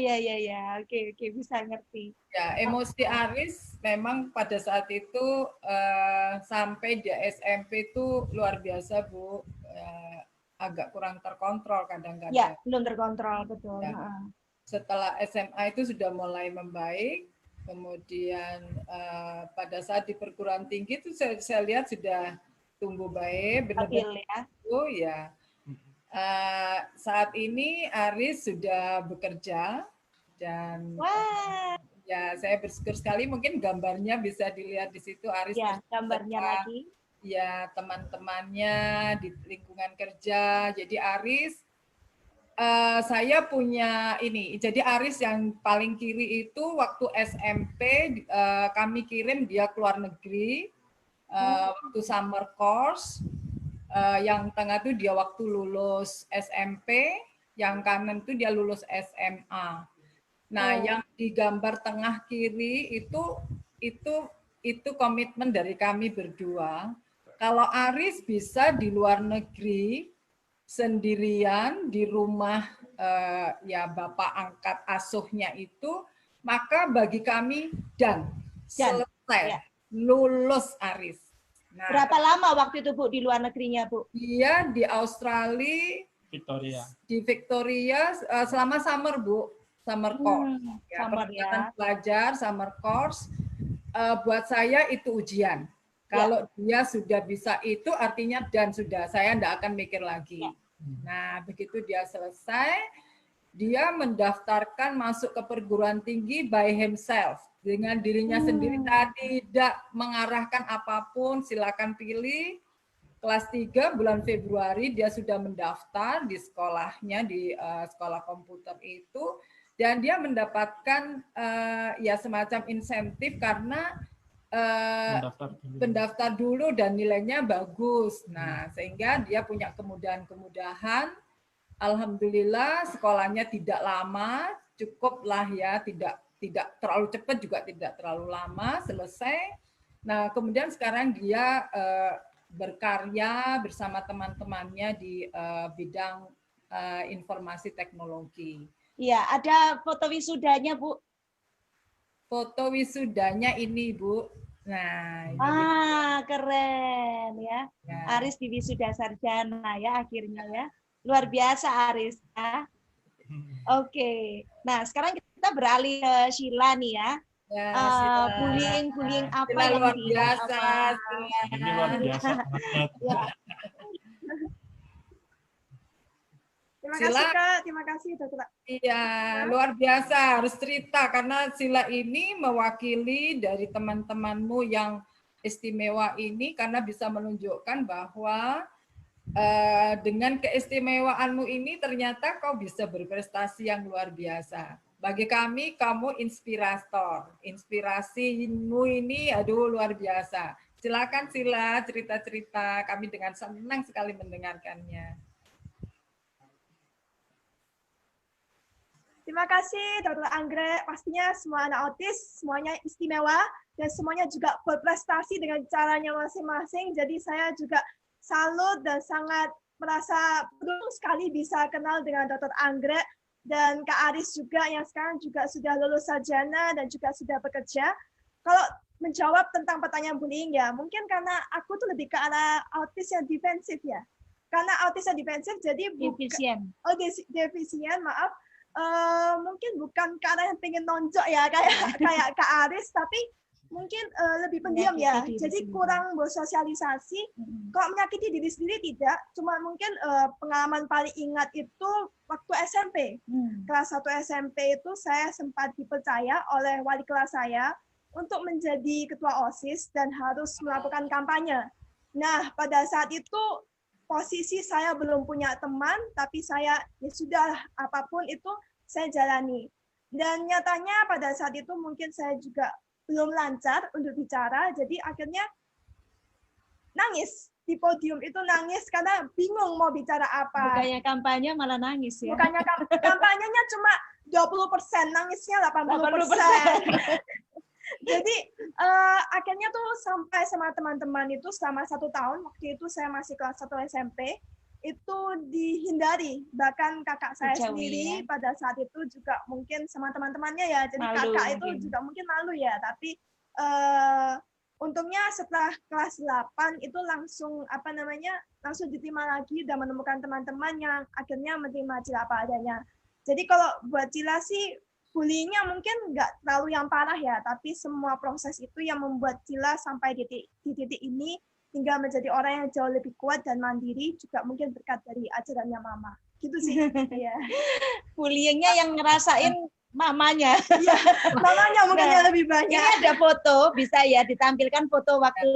Oke, bisa ngerti. Ya, emosi Aris memang pada saat itu sampai di SMP itu luar biasa, Bu. Agak kurang terkontrol kadang-kadang. Ya, belum terkontrol, betul. Ya. Setelah SMA itu sudah mulai membaik. Kemudian pada saat di perguruan tinggi itu saya lihat sudah tumbuh baik, benar-benar ya. Saat ini Aris sudah bekerja dan ya saya bersyukur sekali, mungkin gambarnya bisa dilihat di situ Aris. Ya, gambarnya lagi. Ya, teman-temannya di lingkungan kerja. Jadi Aris, saya punya ini. Jadi Aris yang paling kiri itu waktu SMP kami kirim dia ke luar negeri waktu summer course. Yang tengah itu dia waktu lulus SMP, yang kanan itu dia lulus SMA. Nah, yang di gambar tengah kiri itu komitmen dari kami berdua. Kalau Aris bisa di luar negeri sendirian di rumah ya bapak angkat asuhnya itu, maka bagi kami selesai lulus Aris. Nah, berapa lama waktu itu, Bu, di luar negerinya, Bu? Dia di Australia, di Victoria selama summer, Bu, summer course. Kegiatan belajar, summer course. Buat saya itu ujian. Kalau dia sudah bisa itu artinya saya tidak akan mikir lagi. Nah, begitu dia selesai, dia mendaftarkan masuk ke perguruan tinggi by himself. Dengan dirinya sendiri, tidak mengarahkan apapun, silakan pilih. Kelas 3 bulan Februari dia sudah mendaftar di sekolahnya, di sekolah komputer itu, dan dia mendapatkan ya semacam insentif karena mendaftar dulu dan nilainya bagus. Nah, sehingga dia punya kemudahan-kemudahan. Alhamdulillah sekolahnya tidak lama, cukuplah ya, tidak terlalu cepat juga tidak terlalu lama, selesai. Nah, kemudian sekarang dia berkarya bersama teman-temannya di bidang informasi teknologi. Iya, ada foto wisudanya, Bu. Foto wisudanya ini, Bu. Nah, ini keren ya. Aris di wisuda sarjana ya akhirnya ya. Luar biasa Aris ya. Oke. Nah, sekarang kita beralih ke Sheila nih ya. Ya, Sila. Bullying apa Sila yang luar diingat biasa. apa? Ini luar biasa banget. Ya. Terima Sila. kasih Kak, terima kasih Dokter. Iya, luar biasa. Harus cerita karena Sila ini mewakili dari teman-temanmu yang istimewa ini karena bisa menunjukkan bahwa dengan keistimewaanmu ini ternyata kau bisa berprestasi yang luar biasa. Bagi kami, kamu inspirator. Inspirasimu ini, aduh luar biasa. Silakan Sila cerita-cerita. Kami dengan senang sekali mendengarkannya. Terima kasih Dokter Anggrek. Pastinya semua anak autis semuanya istimewa dan semuanya juga berprestasi dengan caranya masing-masing. Jadi saya juga salut dan sangat merasa beruntung sekali bisa kenal dengan Dokter Anggrek dan Kak Aris juga yang sekarang juga sudah lulus sarjana dan juga sudah bekerja. Kalau menjawab tentang pertanyaan bullying ya, mungkin karena aku tuh lebih ke arah autis yang defensif ya. Karena autis yang defensif jadi Defisien. defisien, maaf. Mungkin bukan karena yang pengen nonjok ya kayak Kak Aris, tapi mungkin lebih pendiam ya. Jadi kurang bersosialisasi. Kalau menyakiti diri sendiri tidak, cuma mungkin pengalaman paling ingat itu waktu SMP. Kelas 1 SMP itu saya sempat dipercaya oleh wali kelas saya untuk menjadi ketua OSIS dan harus melakukan kampanye. Nah, pada saat itu posisi saya belum punya teman, tapi saya ya sudah apapun itu saya jalani. Dan nyatanya pada saat itu mungkin saya juga belum lancar untuk bicara, jadi akhirnya nangis. Di podium itu nangis karena bingung mau bicara apa. Bukannya kampanye malah nangis ya. Bukannya kampanyenya cuma 20%, nangisnya 80%. Jadi akhirnya tuh sampai sama teman-teman itu selama 1 tahun, waktu itu saya masih kelas 1 SMP, itu dihindari. Bahkan kakak saya sendiri pada saat itu juga mungkin sama teman-temannya ya, jadi malu, kakak itu juga mungkin malu ya, tapi untungnya setelah kelas 8 itu langsung langsung diterima lagi dan menemukan teman-teman yang akhirnya menerima Cila apa adanya. Jadi kalau buat Cila sih bullyingnya mungkin nggak terlalu yang parah ya, tapi semua proses itu yang membuat Cila sampai di titik ini hingga menjadi orang yang jauh lebih kuat dan mandiri juga mungkin berkat dari ajarannya Mama. Gitu sih. Ya. Bullyingnya yang ngerasain mamanya. Ya, mamanya mungkin yang lebih banyak. Ini ada foto, bisa ya ditampilkan foto waktu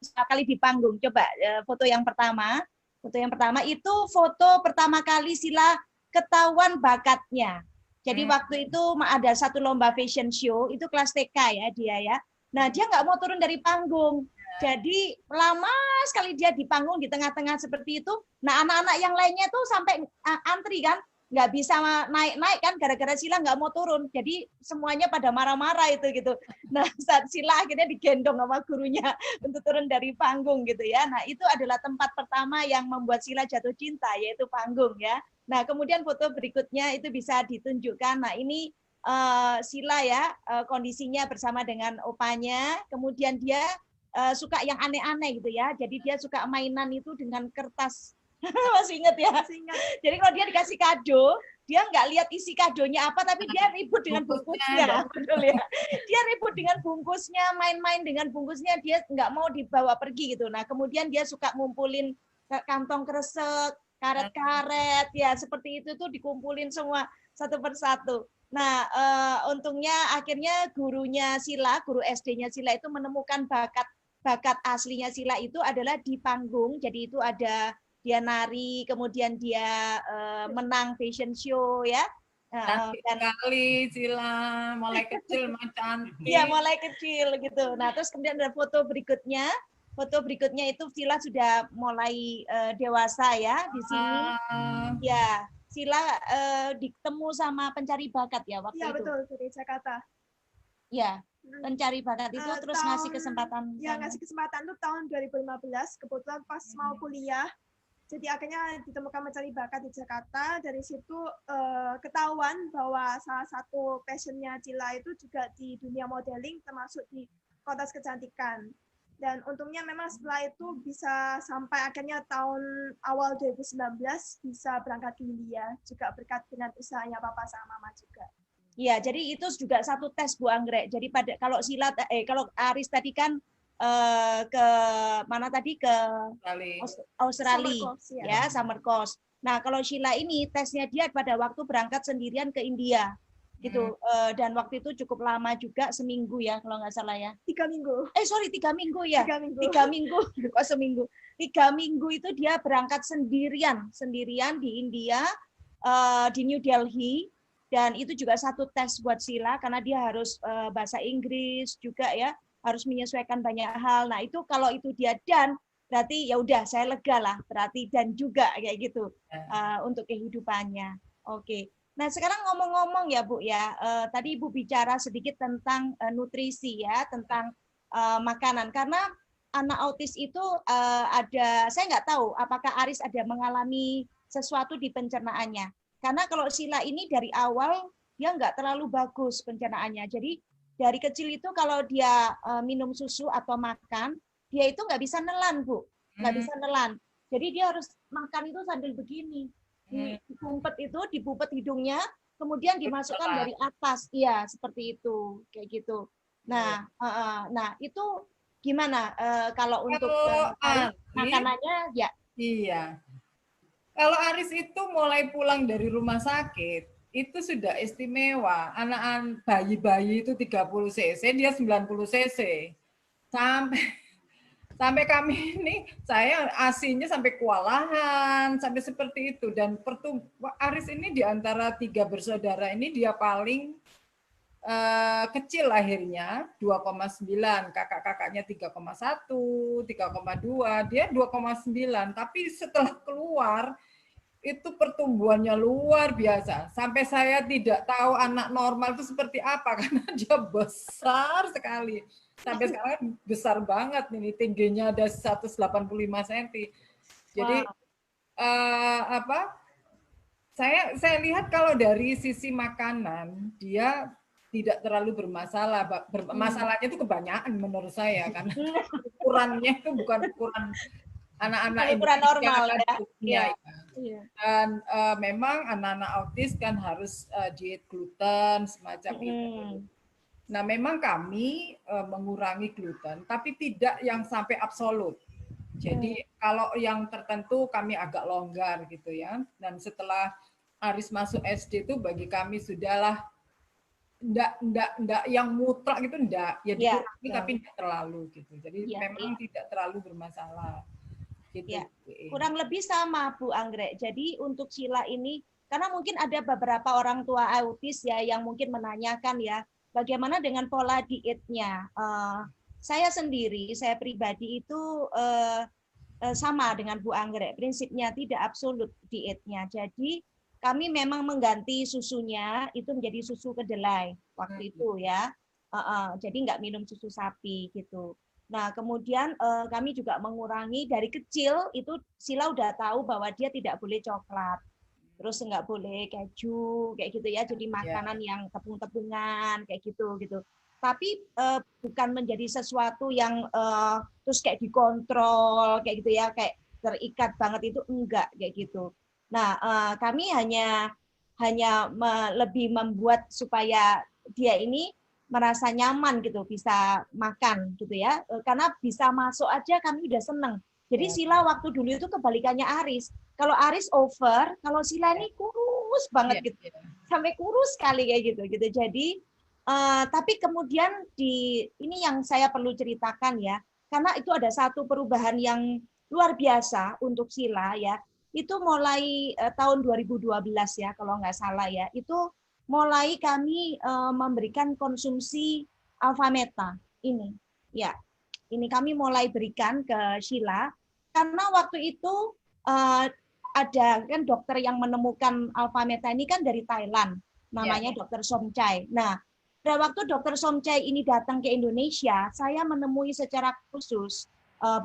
sekali di panggung. Coba foto yang pertama. Foto yang pertama itu foto pertama kali Sila ketahuan bakatnya. Jadi waktu itu ada satu lomba fashion show, itu kelas TK ya dia ya. Nah dia nggak mau turun dari panggung. Jadi lama sekali dia di panggung di tengah-tengah seperti itu. Nah anak-anak yang lainnya tuh sampai antri kan, nggak bisa naik-naik kan gara-gara Sila nggak mau turun. Jadi semuanya pada marah-marah itu gitu. Nah saat Sila akhirnya digendong sama gurunya untuk turun dari panggung gitu ya. Nah itu adalah tempat pertama yang membuat Sila jatuh cinta, yaitu panggung ya. Nah kemudian foto berikutnya itu bisa ditunjukkan. Nah ini Sila ya kondisinya bersama dengan opanya. Kemudian dia suka yang aneh-aneh gitu ya. Jadi dia suka mainan itu dengan kertas. Masih ingat ya? Masih ingat. Jadi kalau dia dikasih kado, dia nggak lihat isi kadonya apa, tapi dia ribut dengan bungkusnya. Betul ya? Dia ribut dengan bungkusnya, main-main dengan bungkusnya, dia nggak mau dibawa pergi gitu. Nah kemudian dia suka ngumpulin kantong kresek, karet-karet, ya seperti itu tuh dikumpulin semua satu persatu. Nah, untungnya akhirnya gurunya Sila, guru SD-nya Sila itu menemukan bakat aslinya Sila itu adalah di panggung. Jadi itu ada dia nari, kemudian dia menang fashion show ya. Cantik sekali Sila, mulai kecil mah cantik. Iya, mulai kecil gitu. Nah, terus kemudian ada foto berikutnya. Foto berikutnya itu Sila sudah mulai dewasa ya di sini. Ya. Sila ditemu sama pencari bakat ya waktu itu. Iya betul, dari Jakarta. Ya, pencari bakat itu terus ngasih kesempatan. Ya, ngasih kesempatan itu tahun 2015, kebetulan pas mau kuliah. Jadi akhirnya ditemukan mencari bakat di Jakarta. Dari situ ketahuan bahwa salah satu passionnya Cila itu juga di dunia modeling, termasuk di kontes kecantikan. Dan untungnya memang setelah itu bisa sampai akhirnya tahun awal 2019 bisa berangkat ke India, juga berkat dengan usahanya Papa sama Mama juga. Iya, jadi itu juga satu tes Bu Anggrek. Jadi kalau kalau Aris tadi kan ke mana tadi ke Australia, Summer course, ya summer course. Nah kalau Sheila ini tesnya dia pada waktu berangkat sendirian ke India, gitu. Dan waktu itu cukup lama juga, seminggu ya kalau nggak salah ya. 3 minggu. 3 minggu ya. 3 minggu. 3 minggu kok seminggu. 3 minggu itu dia berangkat sendirian di India, di New Delhi. Dan itu juga satu tes buat Sheila karena dia harus bahasa Inggris juga ya, harus menyesuaikan banyak hal. Nah itu kalau itu dia dan berarti ya udah saya lega lah, berarti dan juga kayak gitu untuk kehidupannya. Oke. Nah sekarang ngomong-ngomong ya Bu ya, tadi Ibu bicara sedikit tentang nutrisi ya, tentang makanan karena anak autis itu ada, saya nggak tahu apakah Aris ada mengalami sesuatu di pencernaannya. Karena kalau Sheila ini dari awal dia nggak terlalu bagus pencernaannya. Jadi dari kecil itu kalau dia minum susu atau makan, dia itu nggak bisa nelan, Bu. Nggak bisa nelan. Jadi dia harus makan itu sambil begini. Dipupet hidungnya, kemudian dimasukkan dari atas. Iya, seperti itu. Kayak gitu. Nah, itu gimana kalau untuk makanannya? Ya. Iya. Kalau Aris itu mulai pulang dari rumah sakit, itu sudah istimewa. Anak-anak bayi-bayi itu 30 cc, dia 90 cc. Sampai kami ini, saya ASI-nya sampai kewalahan, sampai seperti itu. Dan Aris ini di antara 3 bersaudara ini, dia paling kecil lahirnya, 2,9. Kakak-kakaknya 3,1, 3,2, dia 2,9. Tapi setelah keluar, itu pertumbuhannya luar biasa. Sampai saya tidak tahu anak normal itu seperti apa karena dia besar sekali. Sampai sekarang besar banget ini, tingginya ada 185 cm. Jadi saya lihat kalau dari sisi makanan dia tidak terlalu bermasalah. Masalahnya itu kebanyakan menurut saya karena ukurannya itu bukan ukuran anak-anak ukuran normal ya. Dan memang anak-anak autis kan harus diet gluten semacam itu. Nah, memang kami mengurangi gluten, tapi tidak yang sampai absolut. Jadi kalau yang tertentu kami agak longgar gitu ya. Dan setelah Aris masuk SD itu bagi kami sudahlah enggak yang mutlak gitu enggak, ya dikurangi tapi enggak terlalu gitu. Jadi memang tidak terlalu bermasalah. Gitu. Ya, kurang lebih sama Bu Anggrek. Jadi untuk Sheila ini, karena mungkin ada beberapa orang tua autis ya yang mungkin menanyakan ya, bagaimana dengan pola dietnya? Saya pribadi itu sama dengan Bu Anggrek. Prinsipnya tidak absolut dietnya. Jadi kami memang mengganti susunya itu menjadi susu kedelai waktu itu ya. Jadi nggak minum susu sapi gitu. Nah, kemudian kami juga mengurangi dari kecil itu Sheila udah tahu bahwa dia tidak boleh coklat, terus nggak boleh keju kayak gitu ya. Jadi makanan yang tepung-tepungan kayak gitu. Tapi bukan menjadi sesuatu yang terus kayak dikontrol kayak gitu ya, kayak terikat banget itu enggak kayak gitu. Nah, kami hanya lebih membuat supaya dia ini merasa nyaman gitu, bisa makan gitu ya, karena bisa masuk aja kami udah seneng. Jadi Sheila waktu dulu itu kebalikannya Aris. Kalau Aris over, kalau Sheila ini kurus banget gitu, sampai kurus sekali kayak gitu. Jadi tapi kemudian ini yang saya perlu ceritakan ya, karena itu ada satu perubahan yang luar biasa untuk Sheila ya. Itu mulai tahun 2012 ya kalau nggak salah ya, itu mulai kami memberikan konsumsi Alfameta ini. Ya, ini kami mulai berikan ke Sheila karena waktu itu ada kan dokter yang menemukan Alfameta ini kan dari Thailand, namanya Dr. Somchai. Nah, pada waktu Dr. Somchai ini datang ke Indonesia, saya menemui secara khusus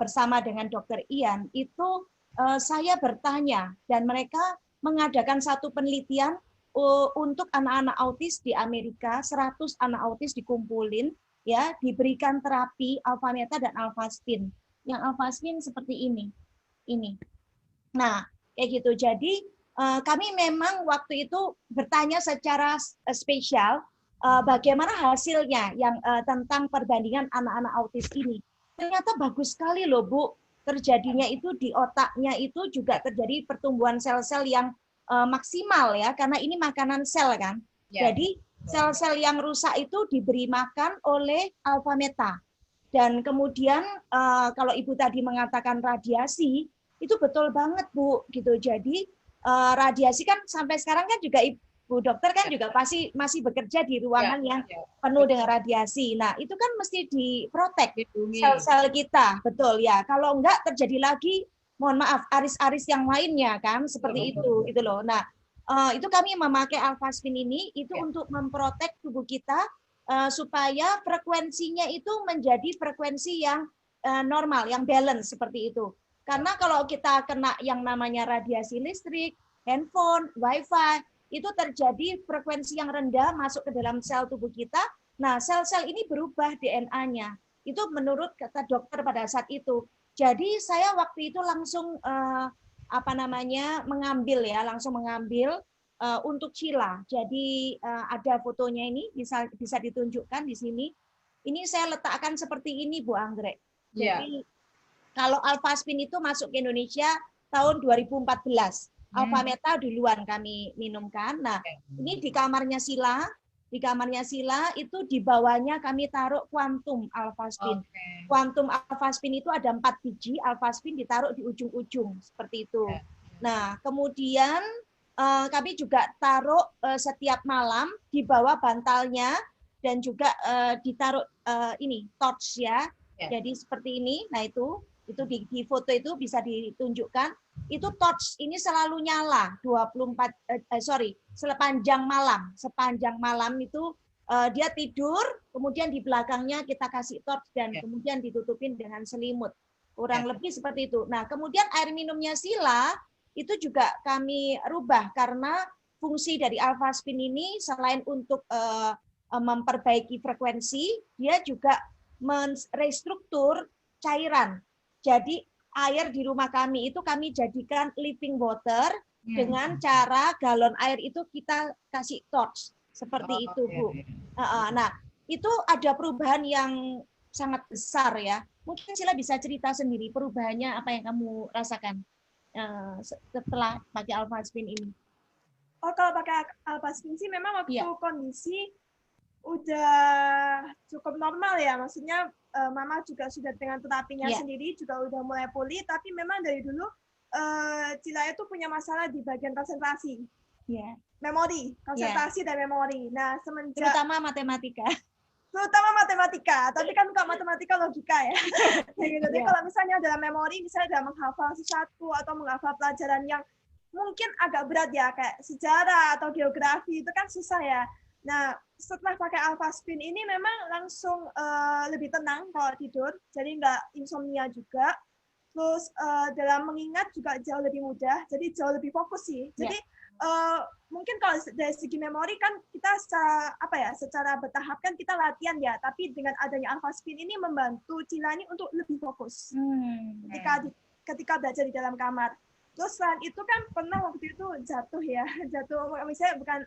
bersama dengan Dr. Ian, itu saya bertanya dan mereka mengadakan satu penelitian untuk anak-anak autis di Amerika, 100 anak autis dikumpulin, ya diberikan terapi alfa-meta dan alfa-spin. Yang alfa-spin seperti ini. Nah, kayak gitu. Jadi kami memang waktu itu bertanya secara spesial bagaimana hasilnya yang tentang perbandingan anak-anak autis ini. Ternyata bagus sekali loh Bu, terjadinya itu di otaknya itu juga terjadi pertumbuhan sel-sel yang maksimal ya, karena ini makanan sel kan. Jadi sel-sel yang rusak itu diberi makan oleh alfa-meta. Dan kemudian kalau Ibu tadi mengatakan radiasi, itu betul banget Bu, gitu. Jadi radiasi kan sampai sekarang kan juga Ibu dokter kan juga pasti masih bekerja di ruangan yang penuh dengan radiasi. Nah, itu kan mesti diprotek sel-sel kita, betul ya. Kalau enggak terjadi lagi, mohon maaf, aris-aris yang lainnya kan, seperti itu, gitu loh. Nah, itu kami memakai alfa-spin ini itu untuk memprotek tubuh kita supaya frekuensinya itu menjadi frekuensi yang normal, yang balance seperti itu. Karena kalau kita kena yang namanya radiasi listrik, handphone, wifi, itu terjadi frekuensi yang rendah masuk ke dalam sel tubuh kita. Nah, sel-sel ini berubah DNA-nya. Itu menurut kata dokter pada saat itu. Jadi saya waktu itu langsung langsung mengambil untuk Sheila. Jadi ada fotonya ini bisa ditunjukkan di sini. Ini saya letakkan seperti ini Bu Anggrek. Jadi kalau alfa-spin itu masuk ke Indonesia tahun 2014. Alfa-meta duluan kami minumkan. Nah, ini di kamarnya Sheila. Di kamarnya Sheila itu di bawahnya kami taruh kuantum alfa-spin. Kuantum alfa-spin itu ada 4 biji, alfa-spin ditaruh di ujung-ujung seperti itu. Nah, kemudian kami juga taruh setiap malam di bawah bantalnya dan juga ditaruh ini torch ya. Jadi seperti ini. Nah, itu di foto itu bisa ditunjukkan. Itu torch ini selalu nyala sepanjang malam itu dia tidur, kemudian di belakangnya kita kasih torch dan kemudian ditutupin dengan selimut, kurang lebih seperti itu. Nah, kemudian air minumnya Sheila itu juga kami rubah karena fungsi dari alfa-spin ini selain untuk memperbaiki frekuensi, dia juga merestruktur cairan. Jadi air di rumah kami itu kami jadikan living water dengan cara galon air itu kita kasih torch seperti itu Bu. Nah, itu ada perubahan yang sangat besar ya. Mungkin Sheila bisa cerita sendiri perubahannya apa yang kamu rasakan setelah pakai alfa-spin ini. Oh, kalau pakai alfa-spin sih memang waktu kondisi udah cukup normal ya, maksudnya Mama juga sudah dengan terapinya sendiri juga udah mulai pulih, tapi memang dari dulu Sheila itu punya masalah di bagian konsentrasi, memori, konsentrasi dan memori. Nah, terutama matematika, tapi kan bukan matematika, logika ya. Jadi kalau misalnya dalam memori, misalnya dalam menghafal sesuatu atau menghafal pelajaran yang mungkin agak berat ya, kayak sejarah atau geografi, itu kan susah ya. Nah, setelah pakai alfa-spin ini memang langsung lebih tenang kalau tidur, jadi nggak insomnia juga. Terus dalam mengingat juga jauh lebih mudah, jadi jauh lebih fokus sih. Jadi mungkin kalau dari segi memori kan kita secara bertahap kan kita latihan ya, tapi dengan adanya alfa-spin ini membantu Sheila ini untuk lebih fokus ketika belajar di dalam kamar. Terus selain itu kan pernah waktu itu jatuh misalnya bukan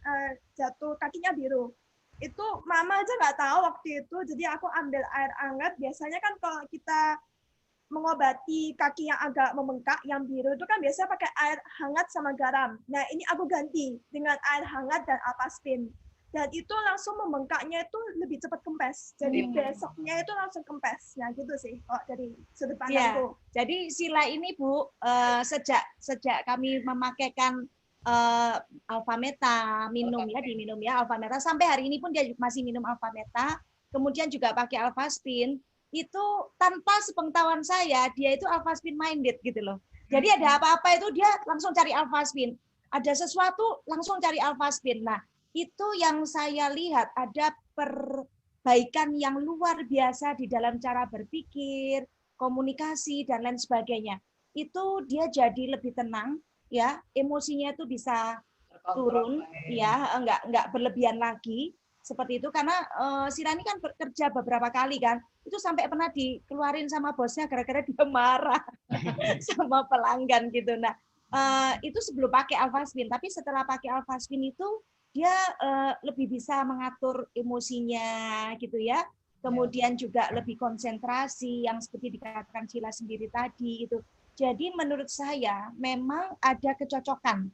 jatuh kakinya biru. Itu Mama aja nggak tahu waktu itu, jadi aku ambil air hangat. Biasanya kan kalau kita mengobati kaki yang agak membengkak, yang biru itu kan biasanya pakai air hangat sama garam. Nah, ini aku ganti dengan air hangat dan alfa-spin. Dan itu langsung membengkaknya itu lebih cepat kempes. Jadi besoknya itu langsung kempes. Nah, gitu sih kok dari sudut pandangku. Jadi Sheila ini Bu, sejak kami memakaikan alfa-meta, diminum ya alfa-meta, sampai hari ini pun dia masih minum alfa-meta, kemudian juga pakai alfa-spin, itu tanpa sepengetahuan saya, dia itu alfa-spin minded gitu loh. Jadi ada apa-apa itu dia langsung cari alfa-spin. Ada sesuatu langsung cari alfa-spin. Nah, itu yang saya lihat ada perbaikan yang luar biasa di dalam cara berpikir, komunikasi dan lain sebagainya. Itu dia jadi lebih tenang ya, emosinya itu bisa turun ya, enggak berlebihan lagi. seperti itu karena Sila ini kan bekerja beberapa kali kan, itu sampai pernah dikeluarin sama bosnya gara-gara dia marah sama pelanggan gitu. Nah, itu sebelum pakai Alphasmin, tapi setelah pakai Alphasmin itu dia lebih bisa mengatur emosinya gitu ya. Kemudian juga lebih konsentrasi yang seperti dikatakan Sila sendiri tadi itu. Jadi menurut saya memang ada kecocokan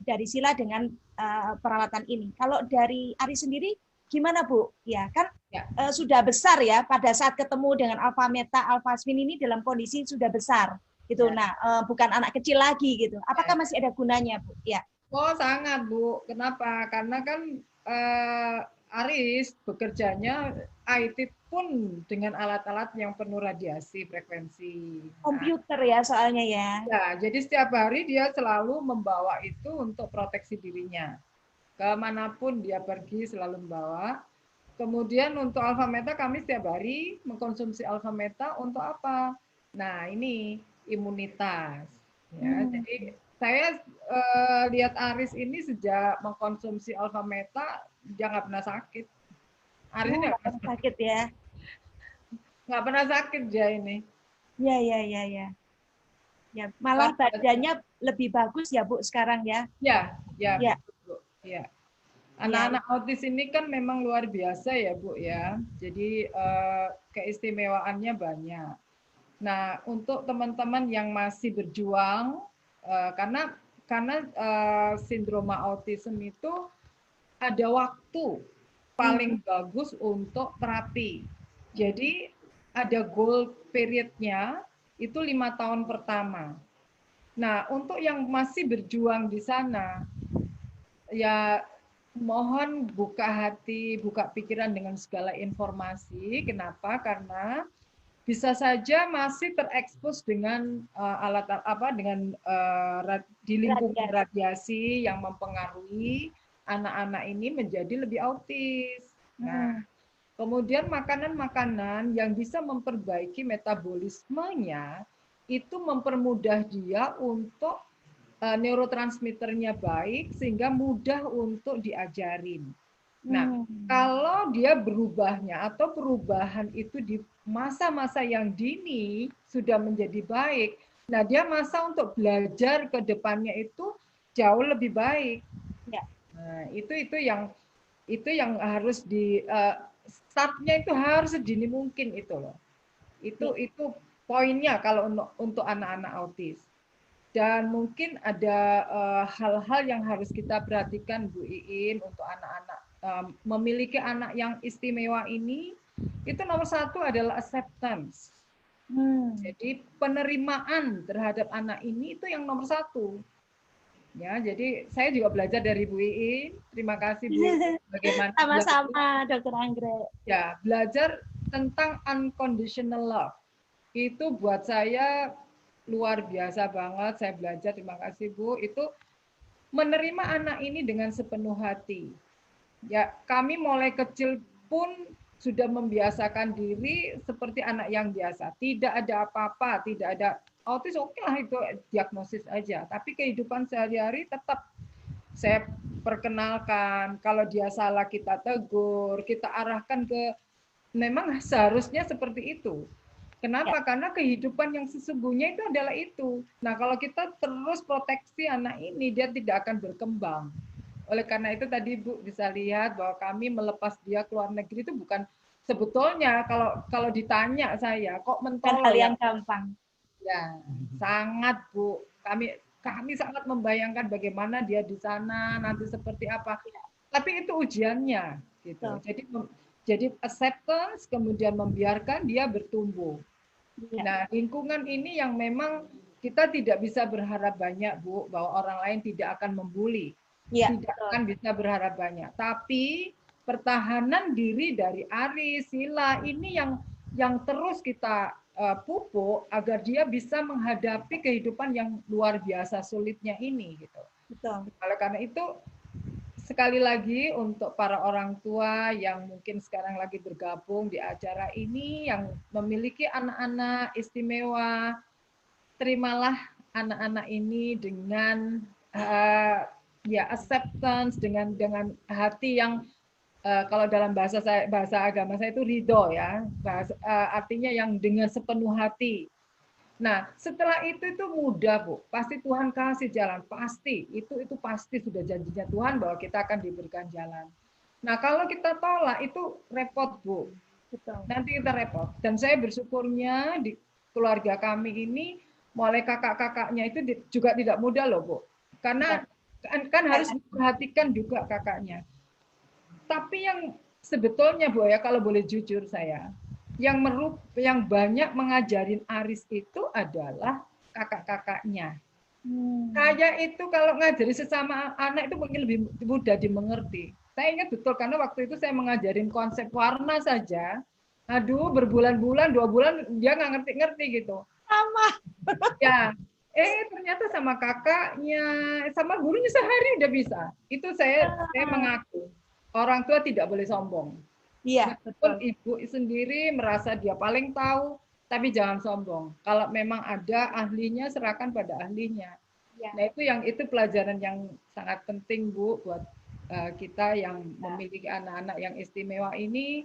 dari Sila dengan peralatan ini. Kalau dari Ari sendiri gimana Bu? Ya kan sudah besar ya pada saat ketemu dengan Alpha Meta, Alphasmin ini dalam kondisi sudah besar gitu. Nah, bukan anak kecil lagi gitu. Apakah masih ada gunanya Bu? Ya. Oh sangat Bu. Kenapa? Karena kan Aris bekerjanya IT pun dengan alat-alat yang penuh radiasi frekuensi. Komputer ya soalnya ya. Ya, jadi setiap hari dia selalu membawa itu untuk proteksi dirinya. Kemanapun dia pergi selalu membawa. Kemudian untuk Alpha Meta kami setiap hari mengkonsumsi Alpha Meta untuk apa? Nah ini imunitas. Ya, jadi saya lihat Aris ini sejak mengkonsumsi Alpha Meta dia nggak pernah sakit. Aris nggak pernah sakit ya. Nggak pernah sakit dia ini. Ya. Ya, malah badannya lebih bagus ya Bu sekarang ya. Ya. Betul, Bu. Ya. Anak-anak autis ini kan memang luar biasa ya Bu ya. Jadi keistimewaannya banyak. Nah, untuk teman-teman yang masih berjuang karena sindroma autism itu ada waktu paling bagus untuk terapi. Jadi ada goal periodnya itu 5 tahun pertama. Nah, untuk yang masih berjuang di sana, ya mohon buka hati, buka pikiran dengan segala informasi. Kenapa? Karena bisa saja masih terekspos dengan di lingkungan radiasi yang mempengaruhi anak-anak ini menjadi lebih autis. Nah, kemudian makanan-makanan yang bisa memperbaiki metabolismenya itu mempermudah dia untuk neurotransmitternya baik sehingga mudah untuk diajarin. Nah, kalau dia berubahnya atau perubahan itu di masa-masa yang dini sudah menjadi baik, nah dia masa untuk belajar ke depannya itu jauh lebih baik. Nah, itu yang harus di startnya itu harus sedini mungkin itu loh. Itu poinnya kalau untuk anak-anak autis. Dan mungkin ada hal-hal yang harus kita perhatikan Bu Iin untuk anak-anak memiliki anak yang istimewa ini. Itu nomor satu adalah acceptance. Jadi penerimaan terhadap anak ini itu yang nomor satu. Ya, jadi saya juga belajar dari Bu Iin. Terima kasih Bu. Bagaimana? Sama-sama, Dr. Anggrek. Ya, belajar tentang unconditional love. Itu buat saya luar biasa banget. Saya belajar, terima kasih Bu. Itu menerima anak ini dengan sepenuh hati. Ya, kami mulai kecil pun sudah membiasakan diri seperti anak yang biasa. Tidak ada apa-apa, tidak ada autis, oke lah itu diagnosis aja. Tapi kehidupan sehari-hari tetap saya perkenalkan. Kalau dia salah kita tegur, kita arahkan ke memang seharusnya seperti itu. Kenapa? Karena kehidupan yang sesungguhnya itu adalah itu. Nah, kalau kita terus proteksi anak ini, dia tidak akan berkembang. Oleh karena itu tadi Bu bisa lihat bahwa kami melepas dia ke luar negeri itu bukan sebetulnya kalau ditanya saya kok mentol hal yang gampang. Ya, sangat Bu. Kami sangat membayangkan bagaimana dia di sana nanti seperti apa. Tapi itu ujiannya gitu. Jadi acceptance kemudian membiarkan dia bertumbuh. Nah, lingkungan ini yang memang kita tidak bisa berharap banyak, Bu, bahwa orang lain tidak akan membuli. Tidak akan bisa berharap banyak. Tapi pertahanan diri dari Ari, Sila ini yang terus kita pupuk agar dia bisa menghadapi kehidupan yang luar biasa sulitnya ini gitu. Oleh karena itu sekali lagi untuk para orang tua yang mungkin sekarang lagi bergabung di acara ini yang memiliki anak-anak istimewa, terimalah anak-anak ini dengan acceptance, dengan hati yang kalau dalam bahasa agama saya itu ridho ya, artinya yang dengan sepenuh hati. Nah, setelah itu mudah, Bu. Pasti Tuhan kasih jalan, pasti. Itu pasti sudah janjinya Tuhan bahwa kita akan diberikan jalan. Nah, kalau kita tolak itu repot, Bu. Betul. Nanti kita repot. Dan saya bersyukurnya di keluarga kami ini mulai kakak-kakaknya itu juga tidak mudah loh, Bu. Karena kan harus memperhatikan juga kakaknya. Tapi yang sebetulnya, Bu, ya kalau boleh jujur saya, yang banyak mengajarin Aris itu adalah kakak-kakaknya. Kayak itu kalau ngajari sesama anak itu mungkin lebih mudah dimengerti. Saya ingat betul karena waktu itu saya mengajarin konsep warna saja. Aduh, berbulan-bulan, 2 bulan dia nggak ngerti-ngerti gitu. Sama. Ya, ternyata sama kakaknya, sama gurunya sehari udah bisa. Itu saya mengaku. Orang tua tidak boleh sombong. Iya, betul. Ibu sendiri merasa dia paling tahu, tapi jangan sombong. Kalau memang ada ahlinya, serahkan pada ahlinya. Ya. Nah, itu pelajaran yang sangat penting, Bu, buat kita yang memiliki anak-anak yang istimewa ini.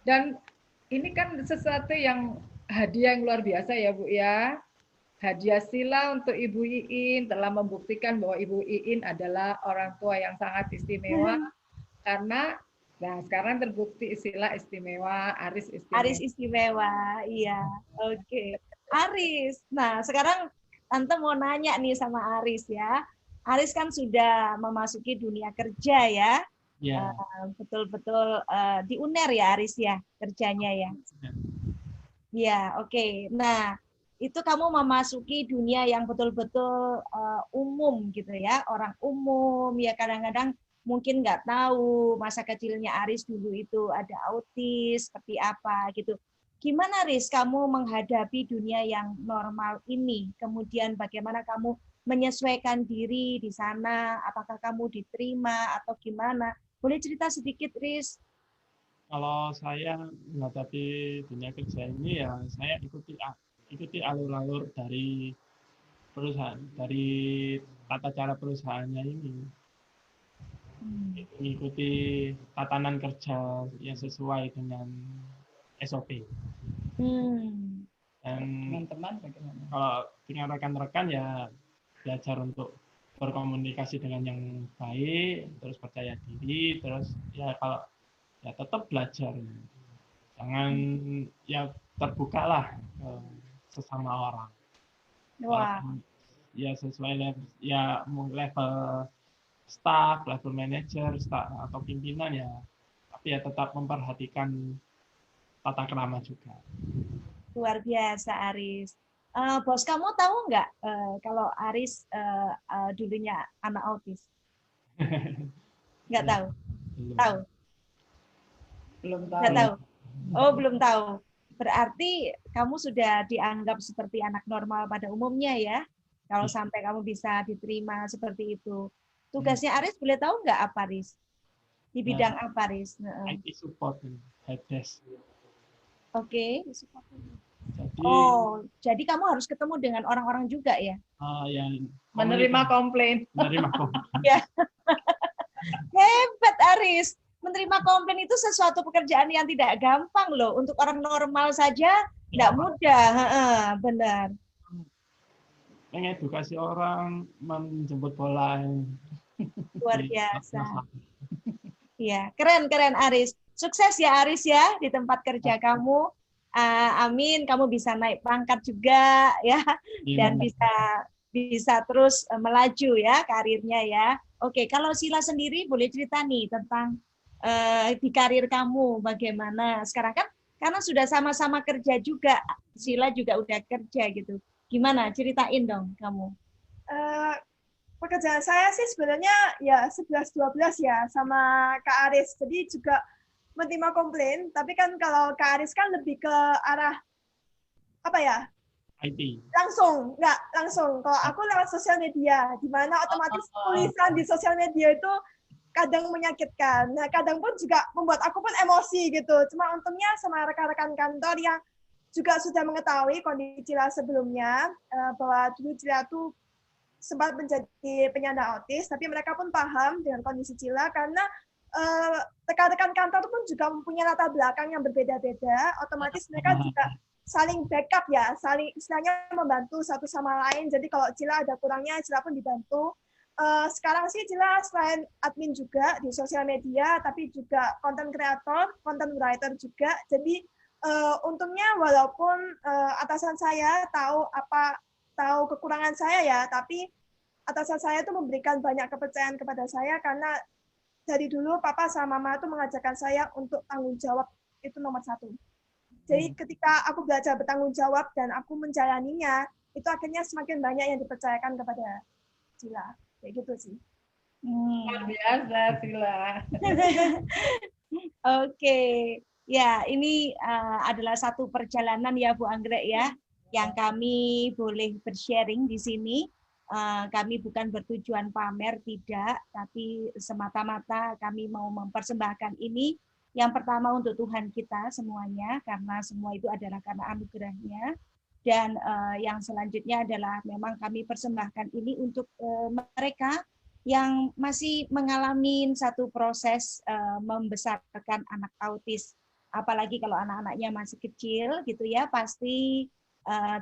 Dan ini kan sesuatu yang hadiah yang luar biasa ya, Bu ya. Hadiah Sila untuk Ibu Iin telah membuktikan bahwa Ibu Iin adalah orang tua yang sangat istimewa. Karena sekarang terbukti Sila istimewa, Aris istimewa. Aris istimewa, iya. Oke. Aris. Nah, sekarang Tante mau nanya nih sama Aris ya. Aris kan sudah memasuki dunia kerja ya. Ya. Betul-betul di UNER ya Aris ya kerjanya ya. Ya, oke. Nah, itu kamu memasuki dunia yang betul-betul umum gitu ya. Orang umum ya kadang-kadang mungkin nggak tahu masa kecilnya Aris dulu itu ada autis, seperti apa gitu. Gimana Aris kamu menghadapi dunia yang normal ini? Kemudian bagaimana kamu menyesuaikan diri di sana? Apakah kamu diterima atau gimana? Boleh cerita sedikit, Aris? Kalau saya menghadapi dunia kerja ini ya saya ikuti alur-alur dari perusahaan, dari tata cara perusahaannya ini. Mengikuti tatanan kerja yang sesuai dengan SOP. Dan Teman-teman bagaimana? kalau dengan rekan-rekan ya belajar untuk berkomunikasi dengan yang baik, terus percaya diri, terus ya kalau ya tetap belajar. Jangan ya terbukalah sesama orang. Wah. Ya sesuai level staff, level manager, staff atau pimpinan ya, tapi ya tetap memperhatikan tata krama juga. Luar biasa Aris. Bos kamu tahu nggak kalau Aris dulunya anak autis? Nggak tahu? Tahu? Belum tahu. Nggak tahu? Oh, belum tahu. Berarti kamu sudah dianggap seperti anak normal pada umumnya ya? Kalau sampai kamu bisa diterima seperti itu. Tugasnya Aris boleh tahu nggak apa Aris? Di bidang apa Aris? IT support, helpdesk. Oke. Jadi, jadi kamu harus ketemu dengan orang-orang juga ya? Yang menerima komplain. Menerima komplain. Ya. Hebat Aris. Menerima komplain itu sesuatu pekerjaan yang tidak gampang loh. Untuk orang normal saja tidak mudah. Benar. Mengedukasi orang, menjemput bola. Luar biasa. Iya, keren Aris. Sukses ya Aris ya di tempat kerja kamu. Amin, kamu bisa naik pangkat juga ya dan bisa terus melaju ya karirnya ya. Oke, kalau Sila sendiri boleh cerita nih tentang di karir kamu bagaimana sekarang kan karena sudah sama-sama kerja juga, Sila juga udah kerja gitu. Gimana? Ceritain dong kamu. Pekerjaan saya sih sebenarnya ya 11-12 ya sama Kak Aris. Jadi juga menerima komplain, tapi kan kalau Kak Aris kan lebih ke arah apa ya? IT. Langsung. Kalau aku lewat sosial media, di mana otomatis tulisan di sosial media itu kadang menyakitkan. Nah, kadang pun juga membuat aku pun emosi gitu. Cuma untungnya sama rekan-rekan kantor yang juga sudah mengetahui kondisi Cila sebelumnya, bahwa dulu Cila tuh sempat menjadi penyandang autis, tapi mereka pun paham dengan kondisi Cila karena rekan-rekan kantor pun juga mempunyai latar belakang yang berbeda-beda, otomatis mereka juga saling backup ya, saling istilahnya membantu satu sama lain. Jadi kalau Cila ada kurangnya, Cila pun dibantu. Sekarang sih Cila selain admin juga di sosial media, tapi juga content creator, content writer juga. Jadi untungnya walaupun atasan saya tahu kekurangan saya ya, tapi atasan saya itu memberikan banyak kepercayaan kepada saya karena dari dulu papa sama mama itu mengajarkan saya untuk tanggung jawab itu nomor 1. Jadi ketika aku belajar bertanggung jawab dan aku menjalaninya, itu akhirnya semakin banyak yang dipercayakan kepada Cila. Kayak gitu sih. Luar biasa, Sila. Oke, ya ini adalah satu perjalanan ya Bu Anggrek ya, yang kami boleh bersharing di sini. Kami bukan bertujuan pamer, tidak, tapi semata-mata kami mau mempersembahkan ini. Yang pertama untuk Tuhan kita semuanya, karena semua itu adalah karena anugerah-Nya. Dan yang selanjutnya adalah memang kami persembahkan ini untuk mereka yang masih mengalami satu proses membesarkan anak autis. Apalagi kalau anak-anaknya masih kecil gitu ya, pasti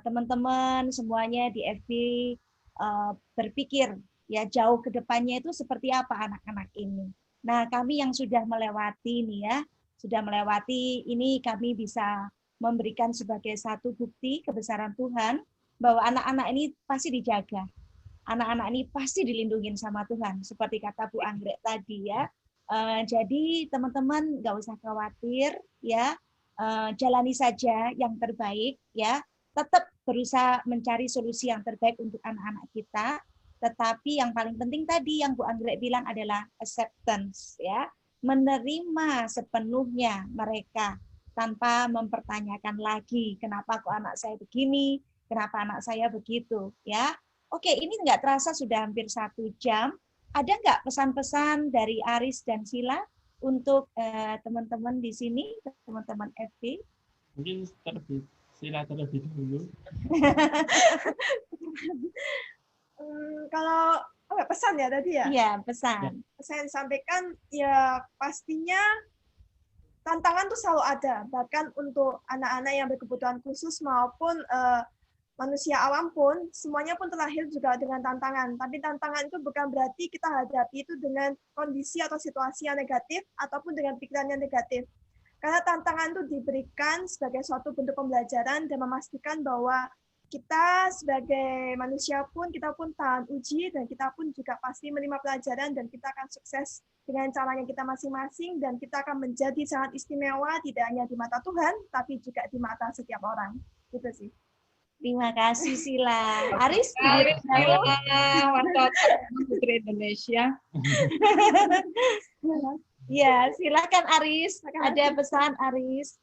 teman-teman semuanya di FB berpikir ya jauh ke depannya itu seperti apa anak-anak ini. Nah, kami yang sudah melewati nih ya, sudah melewati ini kami bisa memberikan sebagai satu bukti kebesaran Tuhan bahwa anak-anak ini pasti dijaga. Anak-anak ini pasti dilindungi sama Tuhan, seperti kata Bu Anggrek tadi ya. Jadi teman-teman nggak usah khawatir ya, jalani saja yang terbaik ya. Tetap berusaha mencari solusi yang terbaik untuk anak-anak kita. Tetapi yang paling penting tadi yang Bu Anggrek bilang adalah acceptance ya, menerima sepenuhnya mereka tanpa mempertanyakan lagi kenapa kok anak saya begini, kenapa anak saya begitu ya. Oke, ini nggak terasa sudah hampir 1 jam. Ada nggak pesan-pesan dari Aris dan Sila untuk teman-teman di sini, teman-teman FB? Mungkin Sila terlebih dulu. Kalau pesan ya tadi ya? Iya, pesan. Saya sampaikan ya pastinya tantangan tuh selalu ada, bahkan untuk anak-anak yang berkebutuhan khusus maupun manusia awam pun, semuanya pun terlahir juga dengan tantangan. Tapi tantangan itu bukan berarti kita hadapi itu dengan kondisi atau situasi yang negatif ataupun dengan pikiran yang negatif. Karena tantangan itu diberikan sebagai suatu bentuk pembelajaran dan memastikan bahwa kita sebagai manusia pun, kita pun tahan uji, dan kita pun juga pasti menerima pelajaran, dan kita akan sukses dengan caranya kita masing-masing, dan kita akan menjadi sangat istimewa, tidak hanya di mata Tuhan, tapi juga di mata setiap orang. Gitu sih. Terima kasih Sila. Aris, Mantap Putri Indonesia. Ya, silakan Aris. Ada pesan Aris?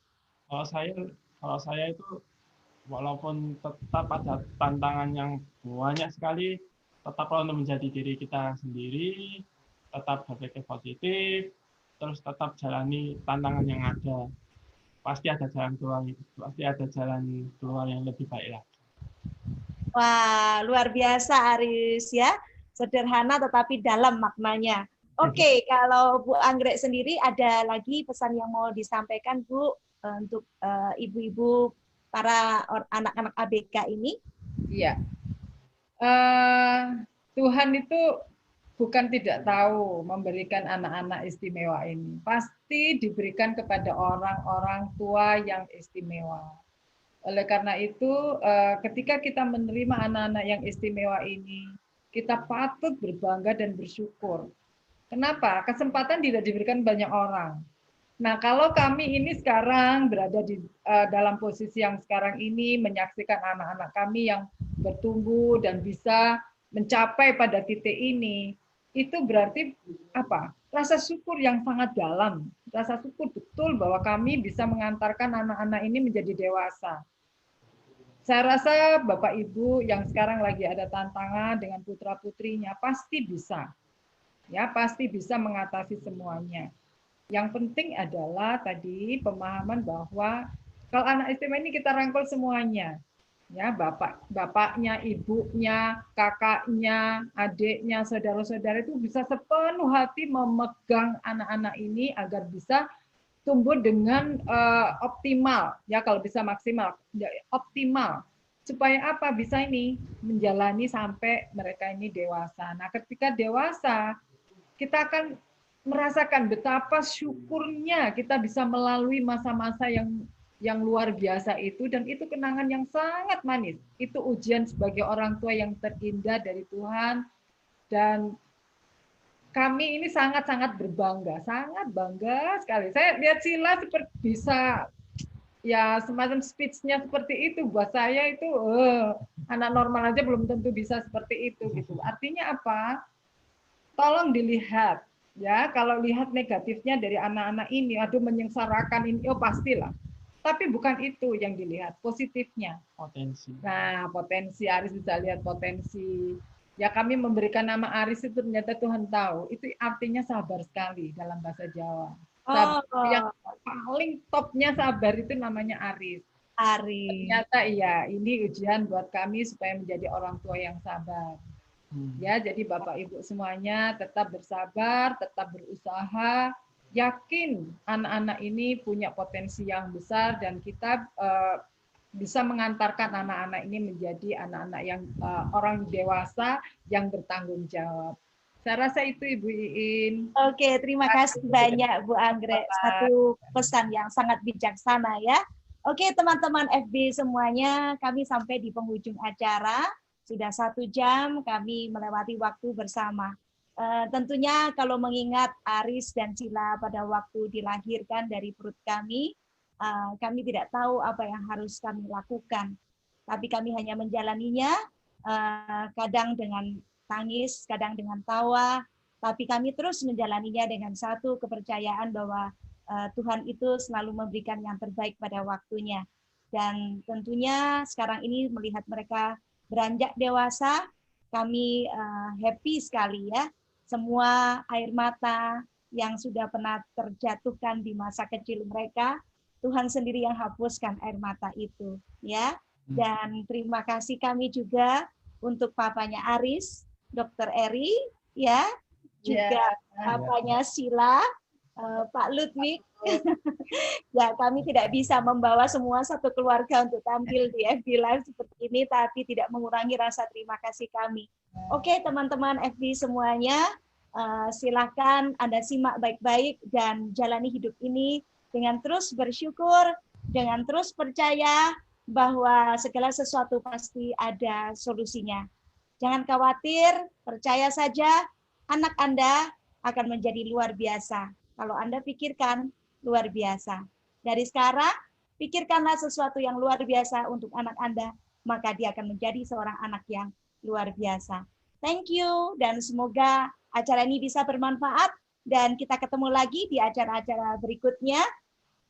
Kalau saya itu walaupun tetap ada tantangan yang banyak sekali, tetaplah untuk menjadi diri kita sendiri, tetap berpikir positif, terus tetap jalani tantangan yang ada. Pasti ada jalan keluar yang lebih baik lagi. Wah, luar biasa Aris ya. Sederhana tetapi dalam maknanya. Oke, kalau Bu Anggrek sendiri ada lagi pesan yang mau disampaikan Bu untuk ibu-ibu para anak-anak ABK ini? Iya. Tuhan itu bukan tidak tahu memberikan anak-anak istimewa ini. Pasti diberikan kepada orang-orang tua yang istimewa. Oleh karena itu, ketika kita menerima anak-anak yang istimewa ini, kita patut berbangga dan bersyukur. Kenapa? Kesempatan tidak diberikan banyak orang. Nah, kalau kami ini sekarang berada di dalam posisi yang sekarang ini, menyaksikan anak-anak kami yang bertumbuh dan bisa mencapai pada titik ini, itu berarti apa? Rasa syukur yang sangat dalam. Rasa syukur betul bahwa kami bisa mengantarkan anak-anak ini menjadi dewasa. Saya rasa Bapak Ibu yang sekarang lagi ada tantangan dengan putra-putrinya pasti bisa. Ya, pasti bisa mengatasi semuanya. Yang penting adalah tadi pemahaman bahwa kalau anak istimewa ini kita rangkul semuanya. Ya, bapaknya, ibunya, kakaknya, adiknya, saudara-saudara itu bisa sepenuh hati memegang anak-anak ini agar bisa tumbuh dengan optimal, ya kalau bisa maksimal, ya, optimal. Supaya apa? Bisa ini menjalani sampai mereka ini dewasa. Nah, ketika dewasa, kita akan merasakan betapa syukurnya kita bisa melalui masa-masa yang luar biasa itu, dan itu kenangan yang sangat manis. Itu ujian sebagai orang tua yang terindah dari Tuhan, dan kami ini sangat-sangat berbangga, sangat bangga sekali. Saya lihat Sila seperti bisa, ya semacam speech-nya seperti itu. Buat saya itu anak normal aja belum tentu bisa seperti itu gitu. Artinya apa? Tolong dilihat, ya, kalau lihat negatifnya dari anak-anak ini, aduh menyengsarakan ini, oh pastilah. Tapi bukan itu yang dilihat, positifnya. Potensi. Nah, potensi, Aris bisa lihat potensi. Ya, kami memberikan nama Aris itu ternyata Tuhan tahu, itu artinya sabar sekali dalam bahasa Jawa. Sabar, yang paling topnya sabar itu namanya Aris. Ternyata iya, ini ujian buat kami supaya menjadi orang tua yang sabar. Ya, jadi Bapak Ibu semuanya tetap bersabar, tetap berusaha, yakin anak-anak ini punya potensi yang besar, dan kita bisa mengantarkan anak-anak ini menjadi anak-anak yang orang dewasa yang bertanggung jawab. Saya rasa itu Ibu Iin. Oke, terima kasih banyak Bu Anggrek. Satu pesan yang sangat bijaksana ya. Oke, teman-teman FB semuanya, kami sampai di penghujung acara. Sudah 1 jam kami melewati waktu bersama. Tentunya kalau mengingat Aris dan Sila pada waktu dilahirkan dari perut kami tidak tahu apa yang harus kami lakukan. Tapi kami hanya menjalaninya, kadang dengan tangis, kadang dengan tawa, tapi kami terus menjalaninya dengan satu kepercayaan bahwa Tuhan itu selalu memberikan yang terbaik pada waktunya. Dan tentunya sekarang ini melihat mereka beranjak dewasa, kami happy sekali ya. Semua air mata yang sudah pernah terjatuhkan di masa kecil mereka, Tuhan sendiri yang hapuskan air mata itu, ya. Dan terima kasih kami juga untuk papanya Aris, Dr. Eri, ya, juga papanya Sila, Pak Ludwig. Ya, kami tidak bisa membawa semua satu keluarga untuk tampil di FB Live seperti ini, tapi tidak mengurangi rasa terima kasih kami. Oke, teman-teman FB semuanya, silakan Anda simak baik-baik dan jalani hidup ini dengan terus bersyukur, dengan terus percaya bahwa segala sesuatu pasti ada solusinya. Jangan khawatir, percaya saja anak Anda akan menjadi luar biasa. Kalau Anda pikirkan luar biasa. Dari sekarang, pikirkanlah sesuatu yang luar biasa untuk anak Anda, maka dia akan menjadi seorang anak yang luar biasa. Thank you, dan semoga acara ini bisa bermanfaat, dan kita ketemu lagi di acara-acara berikutnya.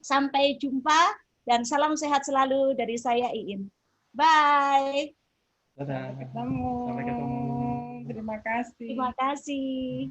Sampai jumpa, dan salam sehat selalu dari saya, Iin. Bye. Dadah. Sampai ketemu. Sampai ketemu. Terima kasih. Terima kasih.